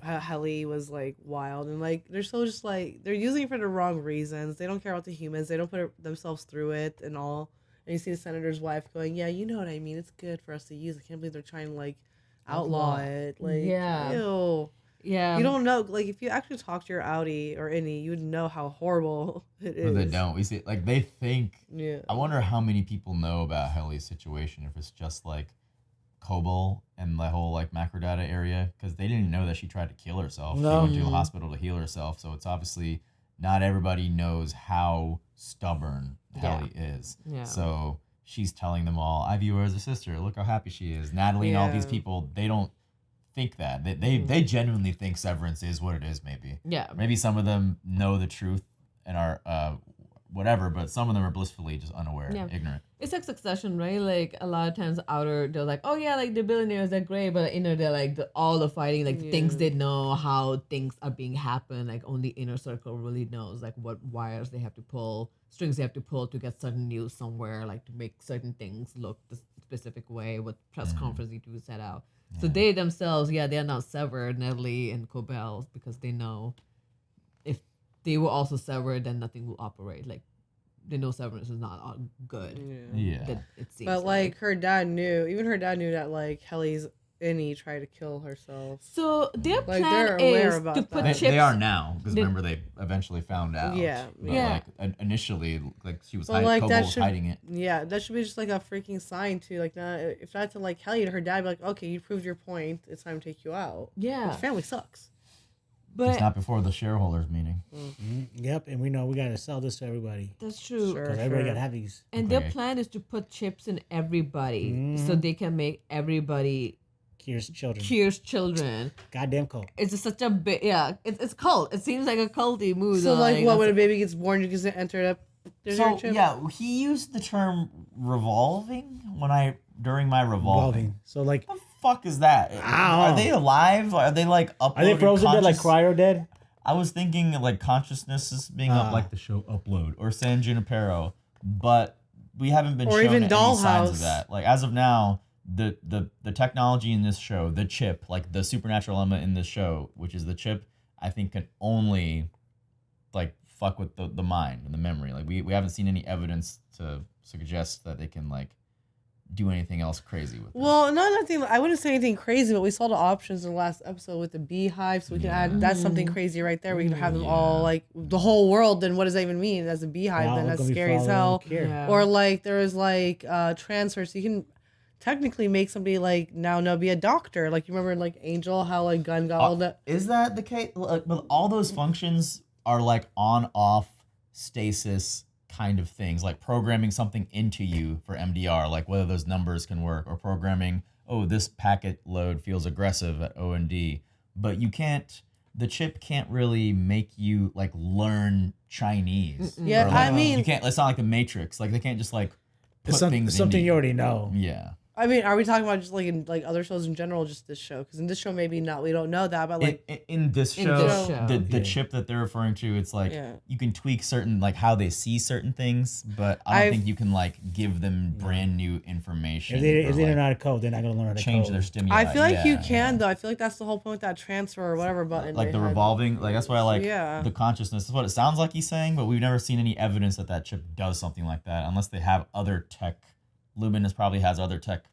[SPEAKER 4] Helly was like wild, and like they're so just like they're using it for the wrong reasons. They don't care about the humans. They don't put themselves through it and all. And you see the senator's wife going, "Yeah, you know what I mean. It's good for us to use. I can't believe they're trying to like outlaw it. Like, ew.
[SPEAKER 3] Yeah.
[SPEAKER 4] You don't know. Like, if you actually talk to your Audi or any, you would know how horrible it is.
[SPEAKER 1] But they don't. We see, like, they think.
[SPEAKER 4] Yeah.
[SPEAKER 1] I wonder how many people know about Helly's situation. If it's just like Kobol and the whole like Macrodata area, because they didn't know that she tried to kill herself.
[SPEAKER 2] No.
[SPEAKER 1] She went to the hospital to heal herself. So it's obviously not everybody knows how stubborn Helly is.
[SPEAKER 3] Yeah.
[SPEAKER 1] So she's telling them all, I view her as a sister. Look how happy she is. Natalie and all these people, they don't think that. They genuinely think Severance is what it is, maybe.
[SPEAKER 3] Yeah.
[SPEAKER 1] Maybe some of them know the truth and are whatever, but some of them are blissfully just unaware, ignorant.
[SPEAKER 3] It's like Succession, right? Like a lot of times outer, they're like, oh yeah, like the billionaires, they're great, but inner, they're like all the fighting, like things they know, how things are being happen. Like only inner circle really knows like what wires they have to pull, strings they have to pull to get certain news somewhere, like to make certain things look the specific way, what press conference need to set out. So they themselves, they're not severed, Natalie and Cobell, because they know if they were also severed, then nothing will operate. Like they know Severance is not good. That it seems
[SPEAKER 4] but like her dad knew, even her dad knew that like Helly's Innie tried to kill herself.
[SPEAKER 3] So their
[SPEAKER 4] like,
[SPEAKER 3] plan
[SPEAKER 4] they're aware
[SPEAKER 3] is
[SPEAKER 4] about
[SPEAKER 3] to put
[SPEAKER 4] that.
[SPEAKER 3] chips.
[SPEAKER 1] They are now, because remember they eventually found out. But like initially, like she was
[SPEAKER 4] like,
[SPEAKER 1] Kobol was hiding it.
[SPEAKER 4] Yeah, that should be just like a freaking sign to like not if not to like Helly to her dad, be like, okay, you proved your point. It's time to take you out.
[SPEAKER 3] Yeah,
[SPEAKER 4] the family sucks.
[SPEAKER 3] But
[SPEAKER 1] it's not before the shareholders meeting.
[SPEAKER 2] Yep, and we know we gotta sell this to everybody.
[SPEAKER 3] That's true.
[SPEAKER 2] Because everybody gotta have these.
[SPEAKER 3] And their plan is to put chips in everybody so they can make everybody Cures children.
[SPEAKER 2] Goddamn cult.
[SPEAKER 3] It's just such a big, it's cult. It seems like a culty move.
[SPEAKER 4] So like what, when a baby gets born, you can enter it up?
[SPEAKER 1] So yeah, he used the term revolving during my revolving.
[SPEAKER 2] So like,
[SPEAKER 1] what the fuck is that? Are they alive? Are they like uploaded?
[SPEAKER 2] Are they frozen dead, like cryo dead?
[SPEAKER 1] I was thinking like consciousness is being up, like the show Upload or San Junipero, but we haven't been shown
[SPEAKER 4] even
[SPEAKER 1] any signs of
[SPEAKER 4] Dollhouse.
[SPEAKER 1] that. Like as of now, the technology in this show, the chip, like the supernatural element in this show, which is the chip, I think can only like fuck with the mind and the memory. Like we haven't seen any evidence to suggest that they can like do anything else crazy with it.
[SPEAKER 4] Well, nothing. I wouldn't say anything crazy, but we saw the options in the last episode with the beehive, so we can add. That's something crazy right there. We can have them all like the whole world. Then what does that even mean? As a beehive, then that's scary as hell.
[SPEAKER 3] Yeah.
[SPEAKER 4] Or like there is like transfer, so you can technically make somebody like now be a doctor. Like you remember in like Angel, how like Gunn got all that.
[SPEAKER 1] Is that the case? Like, but all those functions are like on-off stasis kind of things, like programming something into you for MDR, like whether those numbers can work, or programming, oh, this packet load feels aggressive at O&D. But you can't, the chip can't really make you like learn Chinese.
[SPEAKER 4] Yeah,
[SPEAKER 1] like,
[SPEAKER 4] I mean,
[SPEAKER 1] you can't. It's not like the Matrix. Like they can't just like put things
[SPEAKER 2] something
[SPEAKER 1] into
[SPEAKER 2] you already know.
[SPEAKER 1] Yeah.
[SPEAKER 4] I mean, are we talking about just like in like other shows in general, or just this show? Because in this show, maybe not. We don't know that, but like
[SPEAKER 1] in this show, the chip that they're referring to, it's like you can tweak certain like how they see certain things, but I don't think you can like give them brand new information.
[SPEAKER 2] If they don't know how to code, they're not gonna learn how to
[SPEAKER 1] change
[SPEAKER 2] code.
[SPEAKER 1] their stimuli.
[SPEAKER 4] I feel like you can though. I feel like that's the whole point with that transfer or whatever button.
[SPEAKER 1] Like the revolving, like that's why I like the consciousness. That's what it sounds like he's saying, but we've never seen any evidence that chip does something like that, unless they have other tech. Lumen probably has other tech,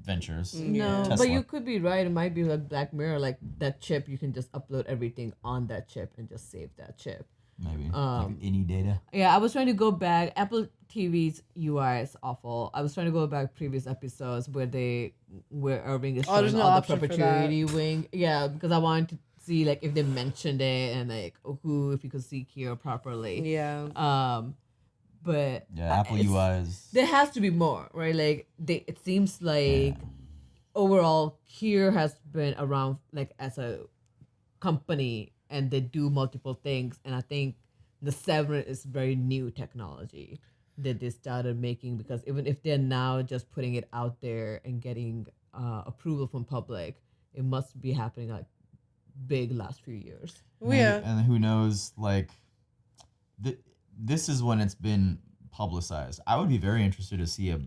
[SPEAKER 1] ventures.
[SPEAKER 3] No,
[SPEAKER 1] Tesla.
[SPEAKER 3] but you could be right. It might be like Black Mirror, like that chip. You can just upload everything on that chip and just save that chip.
[SPEAKER 1] Maybe like any data.
[SPEAKER 3] Yeah, I was trying to go back. Apple TV's UI is awful. I was trying to go back previous episodes where Irving is showing all the perpetuity wing. Yeah, because I wanted to see like if they mentioned it and like if you could see Kira properly.
[SPEAKER 4] Yeah.
[SPEAKER 3] But
[SPEAKER 1] Apple UI is.
[SPEAKER 3] There has to be more, right? Like it seems like overall Kier has been around like as a company and they do multiple things, and I think the Severance is very new technology that they started making, because even if they're now just putting it out there and getting approval from public, it must be happening like big last few years.
[SPEAKER 1] And who knows, like this is when it's been publicized. I would be very interested to see a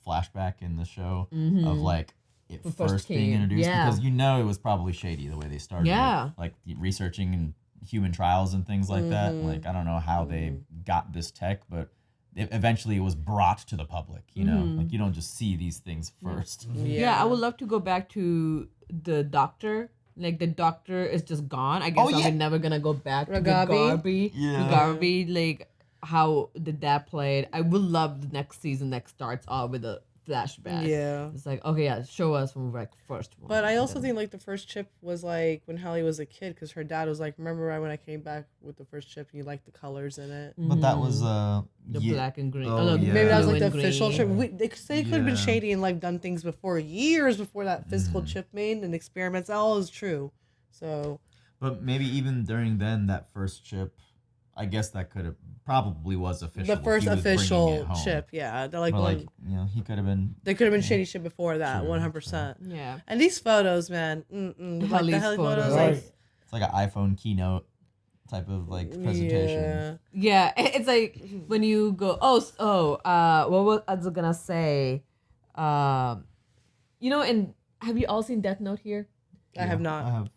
[SPEAKER 1] flashback in the show of like it first being introduced, because it was probably shady the way they started it, like researching and human trials and things like that. Like I don't know how they got this tech, but eventually it was brought to the public, like you don't just see these things first.
[SPEAKER 3] I would love to go back to the doctor. Like the doctor is just gone. I guess I'm never gonna go back to the Garvey. Like how did that played? I would love the next season that starts off with a flashback.
[SPEAKER 4] Yeah.
[SPEAKER 3] It's like, okay, show us from like first one.
[SPEAKER 4] But I also think like the first chip was like when Helly was a kid, because her dad was like, remember when I came back with the first chip and you liked the colors in it?
[SPEAKER 1] But that was
[SPEAKER 3] the black and green.
[SPEAKER 4] Maybe that was like the official chip. They could have been shady and like done things before, years before that physical chip made and experiments. That all is true. So.
[SPEAKER 1] But maybe even during then, that first chip, I guess that could have probably was official.
[SPEAKER 4] The first official chip, yeah. They're like,
[SPEAKER 1] he could have been.
[SPEAKER 4] They could have been shady shit before that, 100%.
[SPEAKER 3] Yeah.
[SPEAKER 4] And these photos, man, like the Helly photos, like,
[SPEAKER 1] it's like an iPhone keynote type of like presentation.
[SPEAKER 3] Yeah, it's like when you go, what was I was gonna say? And have you all seen Death Note here?
[SPEAKER 4] I have not.
[SPEAKER 1] I have.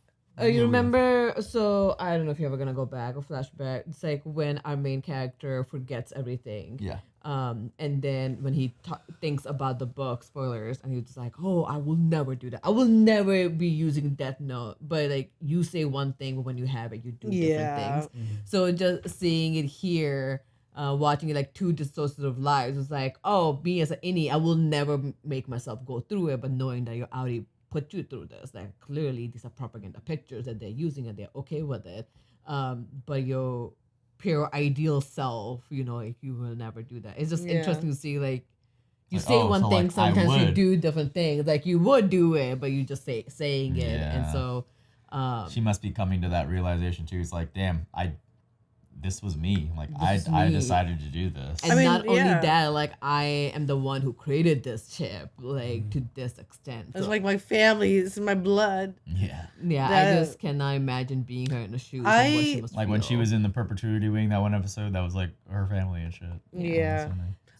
[SPEAKER 3] You remember? So I don't know if you're ever gonna go back or flashback. It's like when our main character forgets everything.
[SPEAKER 1] Yeah.
[SPEAKER 3] And then when he thinks about the book, spoilers, and he's just like, "Oh, I will never do that. I will never be using Death Note." But like you say one thing, but when you have it, you do different things. So just seeing it here, watching it like two dissociative lives, was like, oh, me as an innie, I will never make myself go through it, but knowing that your outie put you through this, like clearly these are propaganda pictures that they're using and they're okay with it, but your pure ideal self, like you will never do that. It's just interesting to see like you say one thing, sometimes you do different things, like you would do it, but you just saying it. And so
[SPEAKER 1] she must be coming to that realization too. It's like, damn, this was me. Like I decided to do this.
[SPEAKER 3] And not only that, like I am the one who created this chip, like to this extent.
[SPEAKER 4] It's like my family, it's in my blood.
[SPEAKER 1] Yeah.
[SPEAKER 3] Yeah, I just cannot imagine being her in the shoes. What she must
[SPEAKER 1] like
[SPEAKER 3] feel.
[SPEAKER 1] when she was in the perpetuity wing, that one episode, that was like her family and shit.
[SPEAKER 4] Yeah.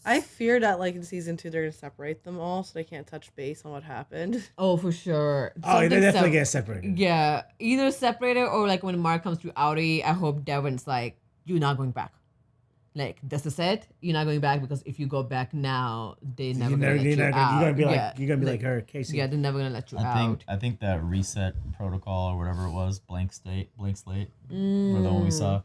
[SPEAKER 4] I fear that like in season 2 they're gonna separate them all so they can't touch base on what happened.
[SPEAKER 3] Oh, for sure.
[SPEAKER 2] They definitely get separated.
[SPEAKER 3] Yeah, either separated or like when Mark comes to Audi, I hope Devon's like, you're not going back. Like, this is it. You're not going back, because if you go back now, they're never gonna let you out.
[SPEAKER 2] You're gonna be like her, Casey.
[SPEAKER 3] Yeah, they're never gonna let you out.
[SPEAKER 1] I think that reset protocol or whatever it was, blank slate, or the one we saw,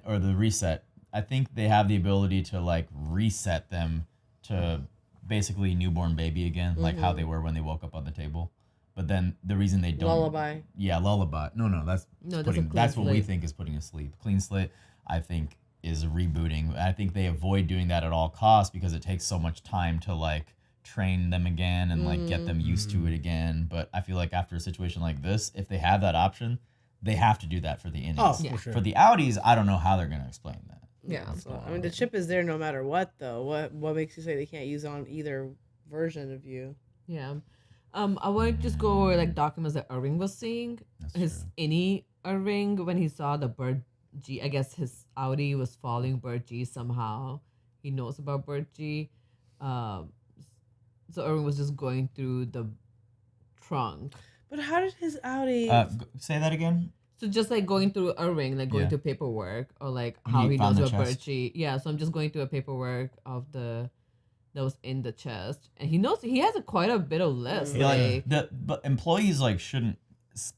[SPEAKER 1] or the reset. I think they have the ability to like reset them to basically newborn baby again, like how they were when they woke up on the table. But then the reason they don't
[SPEAKER 4] Lullaby.
[SPEAKER 1] Yeah, lullaby. No, that's that's what we think is putting to sleep. Clean slate, I think, is rebooting. I think they avoid doing that at all costs because it takes so much time to like train them again and like get them used to it again. But I feel like after a situation like this, if they have that option, they have to do that for the innings.
[SPEAKER 2] Oh, for sure.
[SPEAKER 1] For the outies, I don't know how they're gonna explain that.
[SPEAKER 4] Yeah, so, I mean the chip is there no matter what though. What makes you say they can't use it on either version of you?
[SPEAKER 3] Yeah. I want to just go over like documents that Irving was seeing. Irving, when he saw the bird G, I guess his Audi was following bird G somehow. He knows about bird G. So Irving was just going through the trunk.
[SPEAKER 4] But how did his Audi?
[SPEAKER 1] Say that again.
[SPEAKER 3] So just like going through Irving, like going through paperwork or like how he knows about bird G. Yeah, so I'm just going through a paperwork of that was in the chest, and he knows he has quite a bit of list.
[SPEAKER 1] But employees like shouldn't.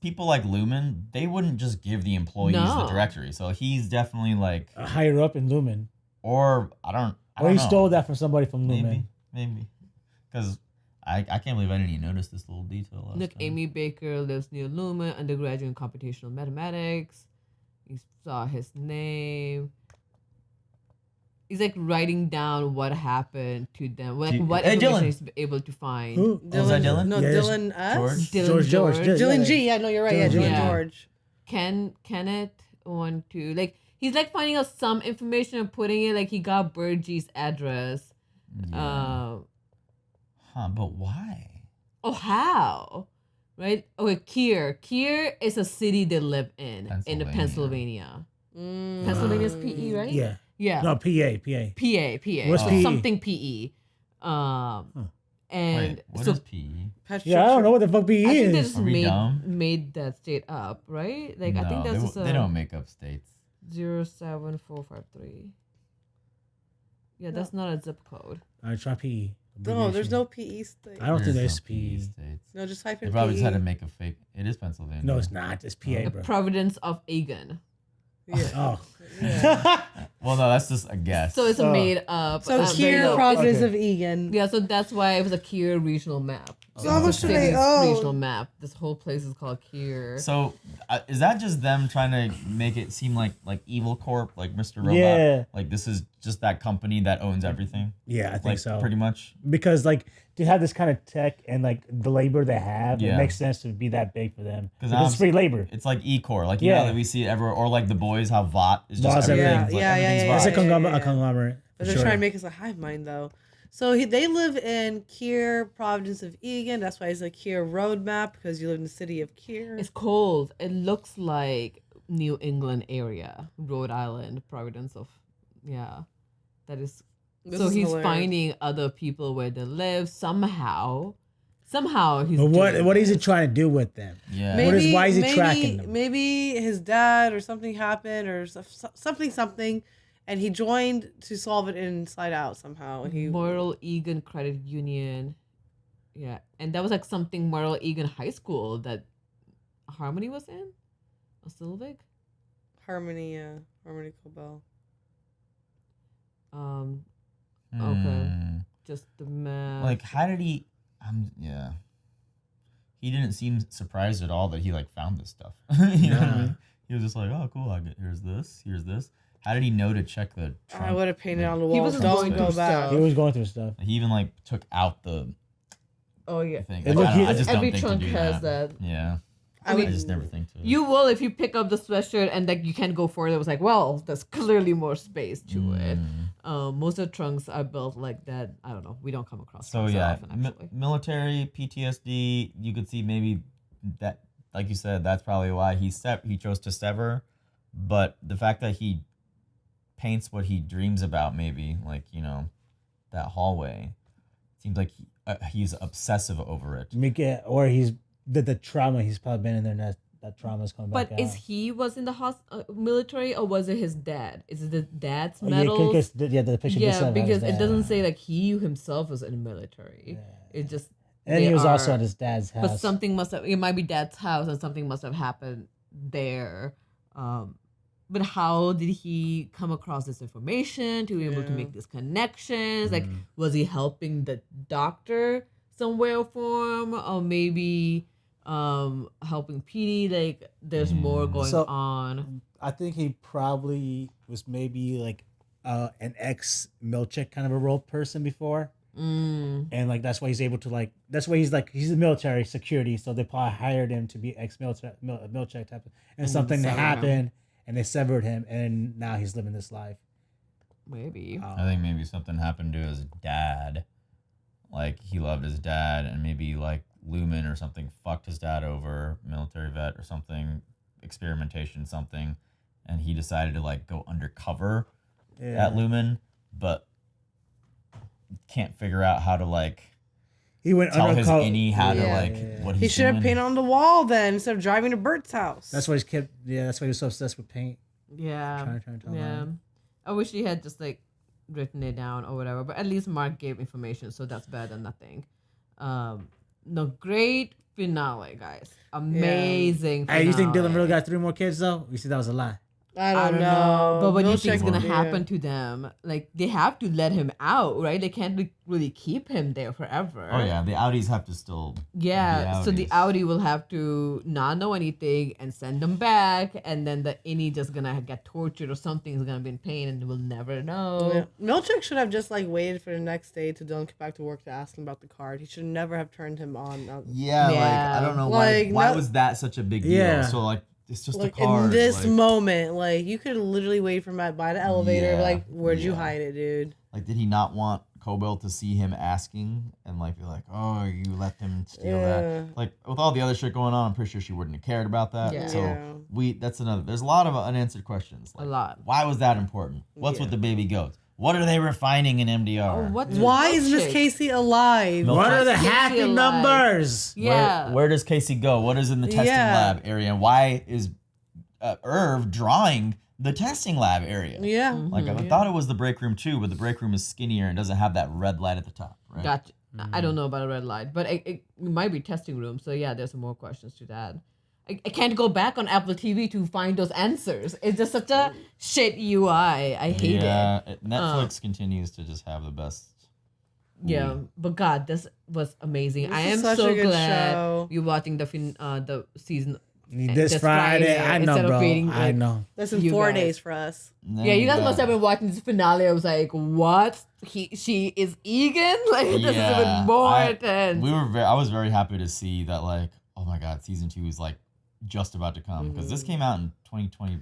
[SPEAKER 1] People like Lumon, they wouldn't just give the employees the directory. So he's definitely like
[SPEAKER 2] higher up in Lumon,
[SPEAKER 1] or I don't
[SPEAKER 2] or he
[SPEAKER 1] know.
[SPEAKER 2] stole that from somebody from Lumon.
[SPEAKER 1] Maybe, because I can't believe I didn't even notice this little detail.
[SPEAKER 3] Look, Amy Baker lives near Lumon, undergraduate in computational mathematics. He saw his name. He's like writing down what happened to them, what information he's able to find.
[SPEAKER 2] Who?
[SPEAKER 1] Was that Dylan?
[SPEAKER 4] No,
[SPEAKER 2] Yes.
[SPEAKER 4] Dylan S.
[SPEAKER 2] George.
[SPEAKER 4] Dylan G. Yeah, no, you're right. Dylan George.
[SPEAKER 3] Kenneth want to like he's like finding out some information and putting it like he got Bird G's address.
[SPEAKER 1] Yeah. But why?
[SPEAKER 3] Oh, how? Right? Okay, Kier is a city they live in Pennsylvania. Pennsylvania's PE, right?
[SPEAKER 2] Yeah.
[SPEAKER 3] Yeah.
[SPEAKER 2] No, PA.
[SPEAKER 3] PA.
[SPEAKER 2] What's
[SPEAKER 3] so
[SPEAKER 2] PE?
[SPEAKER 3] something PE. And
[SPEAKER 1] Wait, what is PE?
[SPEAKER 2] Yeah, I don't know what the fuck PE
[SPEAKER 3] I think they
[SPEAKER 2] is.
[SPEAKER 3] just made that state up, right? Like I think that's just
[SPEAKER 1] they don't make up states.
[SPEAKER 3] 07453. Yeah, that's not a zip code.
[SPEAKER 2] All right, try PE.
[SPEAKER 4] No, there's no PE state.
[SPEAKER 2] I don't think there's
[SPEAKER 1] no
[SPEAKER 2] PE.
[SPEAKER 1] states.
[SPEAKER 4] No, just type
[SPEAKER 1] They
[SPEAKER 4] in
[SPEAKER 1] probably
[SPEAKER 4] PE.
[SPEAKER 1] just had to make a fake. It is Pennsylvania.
[SPEAKER 2] No, it's not. It's PA,
[SPEAKER 3] The
[SPEAKER 2] bro.
[SPEAKER 3] Providence of Egan.
[SPEAKER 4] Yeah.
[SPEAKER 2] Oh.
[SPEAKER 1] Well, no, that's just a guess.
[SPEAKER 3] So it's a made up.
[SPEAKER 4] So Kier, Providence of Egan.
[SPEAKER 3] Yeah, so that's why it was a Kier regional map.
[SPEAKER 4] So how much do they
[SPEAKER 3] City's
[SPEAKER 4] owe?
[SPEAKER 3] Regional map. This whole place is called Kier.
[SPEAKER 1] So is that just them trying to make it seem like Evil Corp, like Mr. Robot?
[SPEAKER 2] Yeah.
[SPEAKER 1] Like this is just that company that owns everything?
[SPEAKER 2] Yeah, I think
[SPEAKER 1] like,
[SPEAKER 2] so.
[SPEAKER 1] Pretty much.
[SPEAKER 2] Because like to have this kind of tech and like the labor they have,
[SPEAKER 1] Yeah.
[SPEAKER 2] it makes sense to be that big for them. Because
[SPEAKER 1] now
[SPEAKER 2] it's free labor.
[SPEAKER 1] It's like E-Core. Like, you know that we see it everywhere. Or like The Boys, how Vought is just
[SPEAKER 2] Vaught's
[SPEAKER 1] everything.
[SPEAKER 2] everything.
[SPEAKER 1] Like,
[SPEAKER 4] Yeah.
[SPEAKER 1] everything's
[SPEAKER 2] It's
[SPEAKER 1] Vought.
[SPEAKER 2] a conglomerate.
[SPEAKER 4] But they're trying to make us a hive mind, though. So they live in Kier, Providence of Egan. That's why it's a Kier road map, because you live in the city of Kier.
[SPEAKER 3] It's cold. It looks like New England area, Rhode Island, Providence of, yeah. That is.
[SPEAKER 4] This
[SPEAKER 3] so
[SPEAKER 4] is
[SPEAKER 3] he's
[SPEAKER 4] hilarious.
[SPEAKER 3] finding other people where they live somehow. Somehow he's.
[SPEAKER 2] But
[SPEAKER 3] doing
[SPEAKER 2] what is
[SPEAKER 3] this.
[SPEAKER 2] he trying to do with them?
[SPEAKER 1] Yeah.
[SPEAKER 2] Why is he tracking them?
[SPEAKER 4] Maybe his dad or something happened or something, and he joined to solve it inside out somehow. And he
[SPEAKER 3] Moral Egan Credit Union. Yeah. And that was like something Moral Egan High School that Harmony was in? Or Sylvic?
[SPEAKER 4] Harmony Cobell.
[SPEAKER 3] Okay. Just the map.
[SPEAKER 1] Like, how did he... yeah. He didn't seem surprised at all that he, like, found this stuff. You know what I mean? He was just like, oh, cool. Here's this. How did he know to check the trunk?
[SPEAKER 4] I would have painted on the
[SPEAKER 3] He
[SPEAKER 4] wall.
[SPEAKER 3] was
[SPEAKER 4] Don't
[SPEAKER 3] going
[SPEAKER 4] go
[SPEAKER 3] through
[SPEAKER 4] back.
[SPEAKER 2] He was going through stuff.
[SPEAKER 1] He even, like, took out the
[SPEAKER 3] Oh yeah.
[SPEAKER 1] thing.
[SPEAKER 2] It
[SPEAKER 1] Like,
[SPEAKER 2] looked-
[SPEAKER 1] I just
[SPEAKER 3] Every
[SPEAKER 1] don't think
[SPEAKER 3] trunk
[SPEAKER 1] to do
[SPEAKER 3] has that.
[SPEAKER 1] Yeah.
[SPEAKER 3] I mean,
[SPEAKER 1] just never think to.
[SPEAKER 3] You will if you pick up the sweatshirt and like you can't go further. It was like, well, there's clearly more space to it. Most of the trunks are built like that. I don't know. We don't come across.
[SPEAKER 1] So
[SPEAKER 3] trunks that
[SPEAKER 1] yeah,
[SPEAKER 3] often, actually.
[SPEAKER 1] military PTSD. You could see maybe that, like you said, that's probably why he chose to sever. But the fact that he paints what he dreams about, maybe like that hallway, seems like he's obsessive over it.
[SPEAKER 2] Or he's the trauma he's probably been in there. And that trauma's coming back out.
[SPEAKER 3] But is he was in the military or was it his dad? Is it the dad's
[SPEAKER 2] Oh,
[SPEAKER 3] medals?
[SPEAKER 2] the picture just said
[SPEAKER 3] because
[SPEAKER 2] his
[SPEAKER 3] it
[SPEAKER 2] dad.
[SPEAKER 3] doesn't say like he himself was in the military. It just
[SPEAKER 2] And he was also at his dad's house.
[SPEAKER 3] But something must have. It might be dad's house, and something must have happened there. But but how did he come across this information to be able to make these connections? Like, was he helping the doctor some way or form, or maybe helping Petey? Like, there's more going on.
[SPEAKER 2] I think he probably was maybe like an ex-Milchick kind of a role person before. And like that's why he's able to like that's why he's a military security, so they probably hired him to be ex-military Milchick type of, and something that happened and they severed him and now he's living this life.
[SPEAKER 3] Maybe
[SPEAKER 1] I think maybe something happened to his dad, like he loved his dad, and maybe like Lumon or something fucked his dad over, military vet or something, experimentation something, and he decided to like go undercover at Lumon, but can't figure out how to like
[SPEAKER 2] he went
[SPEAKER 1] tell his
[SPEAKER 2] undercover.
[SPEAKER 1] innie how to like what
[SPEAKER 4] He
[SPEAKER 1] he's
[SPEAKER 4] should have
[SPEAKER 1] doing.
[SPEAKER 4] painted on the wall then instead of driving to Bert's house.
[SPEAKER 2] That's why he's kept. Yeah, that's why he was so obsessed with paint.
[SPEAKER 3] Yeah.
[SPEAKER 2] Trying to tell him.
[SPEAKER 3] I wish he had just like written it down or whatever, but at least Mark gave information, so that's better than nothing. No, great finale, guys. Amazing.
[SPEAKER 2] Hey, you think
[SPEAKER 3] finale.
[SPEAKER 2] Dylan really got 3 more kids though? You see, that was a lie.
[SPEAKER 4] I don't know.
[SPEAKER 3] But what do you
[SPEAKER 4] Milchick
[SPEAKER 3] think is gonna
[SPEAKER 4] did.
[SPEAKER 3] happen to them? Like, they have to let him out, right? They can't really keep him there forever.
[SPEAKER 1] Oh yeah, the Audis have to still.
[SPEAKER 3] Yeah,
[SPEAKER 1] be
[SPEAKER 3] so the
[SPEAKER 1] Audis.
[SPEAKER 3] Audi will have to not know anything and send them back, and then the innie just gonna get tortured or something is gonna be in pain and we'll never know.
[SPEAKER 4] Yeah. Milchick should have just like waited for the next day to Dylan come back to work to ask him about the card. He should never have turned him on.
[SPEAKER 1] Yeah, like I don't know why. Why was that such a big deal?
[SPEAKER 2] Yeah.
[SPEAKER 1] So like it's just
[SPEAKER 4] like
[SPEAKER 1] a card.
[SPEAKER 4] in this
[SPEAKER 1] like,
[SPEAKER 4] moment, like you could literally wait for him by the elevator.
[SPEAKER 1] Yeah,
[SPEAKER 4] Like, where'd you hide it, dude?
[SPEAKER 1] Like, did he not want Cobell to see him asking and like be like, oh, you let them steal that? Like with all the other shit going on, I'm pretty sure she wouldn't have cared about that.
[SPEAKER 3] Yeah.
[SPEAKER 1] So that's another. There's a lot of unanswered questions. Like,
[SPEAKER 3] A lot.
[SPEAKER 1] Why was that important? What's with the baby goats? What are they refining in MDR?
[SPEAKER 4] Why is Miss Casey alive?
[SPEAKER 1] What are the
[SPEAKER 2] happy
[SPEAKER 3] alive.
[SPEAKER 2] numbers?
[SPEAKER 3] Yeah.
[SPEAKER 1] Where does Casey go? What is in the testing lab area? And why is Irv drawing the testing lab area?
[SPEAKER 4] Yeah.
[SPEAKER 1] Like I thought it was the break room too, but the break room is skinnier and doesn't have that red light at the top, right?
[SPEAKER 3] Gotcha. I don't know about a red light, but it might be testing room. So yeah, there's some more questions to that. I can't go back on Apple TV to find those answers. It's just such a shit UI. I hate it.
[SPEAKER 1] Netflix continues to just have the best.
[SPEAKER 3] Yeah, but God, this was amazing.
[SPEAKER 4] This
[SPEAKER 3] I
[SPEAKER 4] is
[SPEAKER 3] am
[SPEAKER 4] such
[SPEAKER 3] so
[SPEAKER 4] a good
[SPEAKER 3] glad
[SPEAKER 4] show.
[SPEAKER 3] you're watching the season
[SPEAKER 2] This Friday. I know,
[SPEAKER 3] instead of
[SPEAKER 2] bro.
[SPEAKER 3] waiting,
[SPEAKER 2] I
[SPEAKER 3] like,
[SPEAKER 2] know.
[SPEAKER 4] That's in
[SPEAKER 3] you
[SPEAKER 4] 4
[SPEAKER 3] guys.
[SPEAKER 4] days for us.
[SPEAKER 3] Yeah, you guys must have been watching this finale. I was like, what? She is Egan? Like, this is even more intense.
[SPEAKER 1] I was very happy to see that, like, oh my God, season 2 is like just about to come because this came out in 2020.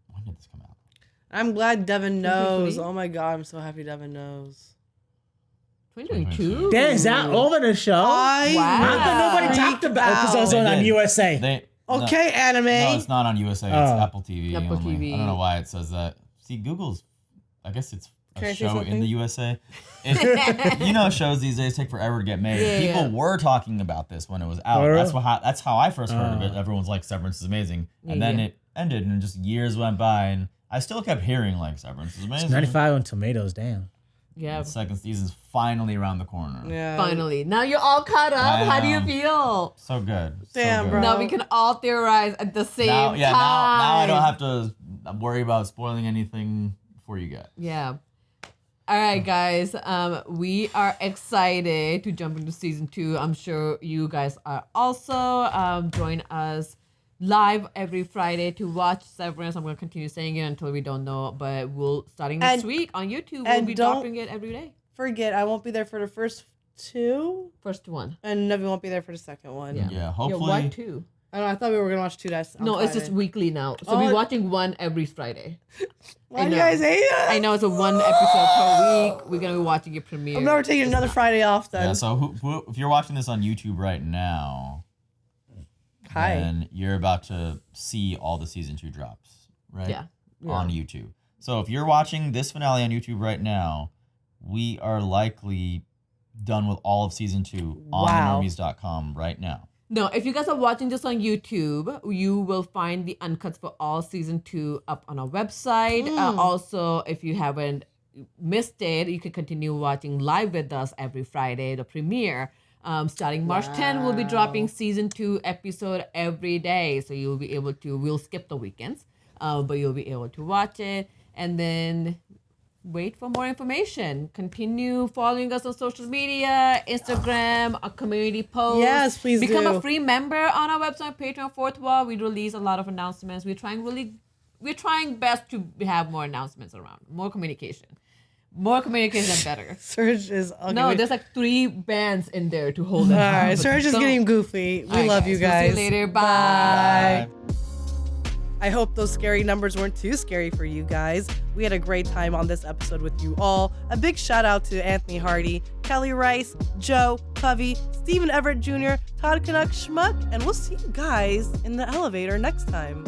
[SPEAKER 1] When did this come out?
[SPEAKER 4] I'm glad Devin knows.
[SPEAKER 3] 2020?
[SPEAKER 4] Oh my God, I'm so happy Devin knows.
[SPEAKER 3] 2022?
[SPEAKER 2] Damn, is that over the show?
[SPEAKER 4] I
[SPEAKER 2] How come nobody talked about it? Because I was on USA.
[SPEAKER 4] Okay, anime.
[SPEAKER 1] No, it's not on USA. It's
[SPEAKER 2] Oh.
[SPEAKER 1] Apple TV.
[SPEAKER 3] Apple
[SPEAKER 1] only.
[SPEAKER 3] TV.
[SPEAKER 1] I don't know why it says that. See, Google's. I guess it's
[SPEAKER 4] Can I
[SPEAKER 1] a
[SPEAKER 4] say
[SPEAKER 1] show in
[SPEAKER 4] something?
[SPEAKER 1] the USA. You know, shows these days take forever to get made.
[SPEAKER 3] Yeah,
[SPEAKER 1] People were talking about this when it was out.
[SPEAKER 2] For real?
[SPEAKER 1] That's how I first heard of it. Everyone's like, Severance is amazing, and then it ended, and just years went by, and I still kept hearing like Severance is amazing.
[SPEAKER 2] 95 on Tomatoes. Damn.
[SPEAKER 3] Yeah.
[SPEAKER 1] The second season's finally around the corner.
[SPEAKER 4] Yeah.
[SPEAKER 3] Finally. Now you're all caught up.
[SPEAKER 1] I
[SPEAKER 3] How do you
[SPEAKER 1] know.
[SPEAKER 3] feel?
[SPEAKER 1] So good.
[SPEAKER 4] Damn,
[SPEAKER 1] so good.
[SPEAKER 4] bro.
[SPEAKER 3] Now we can all theorize at the same
[SPEAKER 1] Now,
[SPEAKER 3] time.
[SPEAKER 1] now I don't have to worry about spoiling anything for you guys.
[SPEAKER 3] Yeah. All right, guys. We are excited to jump into season 2. I'm sure you guys are also. Join us live every Friday to watch Severance. I'm gonna continue saying it until we don't know, but we'll starting next week on YouTube. We'll be dropping it every day.
[SPEAKER 4] Forget, I won't be there for the first 2.
[SPEAKER 3] First one.
[SPEAKER 4] And Nevi won't be there for the second one.
[SPEAKER 1] Yeah, hopefully.
[SPEAKER 3] Yeah, what 2?
[SPEAKER 4] I don't know, I thought we were gonna watch 2 days.
[SPEAKER 3] No, it's just weekly now. So we're watching one every Friday.
[SPEAKER 4] Why do you guys hate us?
[SPEAKER 3] I know it's a 1 episode per week. We're gonna be watching it premiere.
[SPEAKER 4] I'm never taking another Friday off then.
[SPEAKER 1] Yeah, so who, if you're watching this on YouTube right now,
[SPEAKER 4] Hi.
[SPEAKER 1] then you're about to see all the season 2 drops, right?
[SPEAKER 3] Yeah.
[SPEAKER 1] On YouTube. So if you're watching this finale on YouTube right now, we are likely done with all of season 2 on thenormies.com right now.
[SPEAKER 3] No, if you guys are watching this on YouTube, you will find the uncuts for all season 2 up on our website. Also, if you haven't missed it, you can continue watching live with us every Friday, the premiere. Starting March 10, we'll be dropping season 2 episode every day. So you'll be able to, we'll skip the weekends. but you'll be able to watch it. And then wait for more information. Continue following us on social media, Instagram, our community posts.
[SPEAKER 4] Yes, please
[SPEAKER 3] Become
[SPEAKER 4] do.
[SPEAKER 3] a free member on our website, Patreon, Fourth Wall. We release a lot of announcements. We're trying best to have more announcements around, more communication. More communication better.
[SPEAKER 4] Serge is ugly.
[SPEAKER 3] No, there's like 3 bands in there to hold
[SPEAKER 4] All
[SPEAKER 3] it.
[SPEAKER 4] right, Serge is getting goofy. We love you guys.
[SPEAKER 3] We'll see you later. Bye.
[SPEAKER 4] I hope those scary numbers weren't too scary for you guys. We had a great time on this episode with you all. A big shout out to Anthony Hardy, Kelly Rice, Joe, Covey, Stephen Everett Jr., Todd Canuck Schmuck, and we'll see you guys in the elevator next time.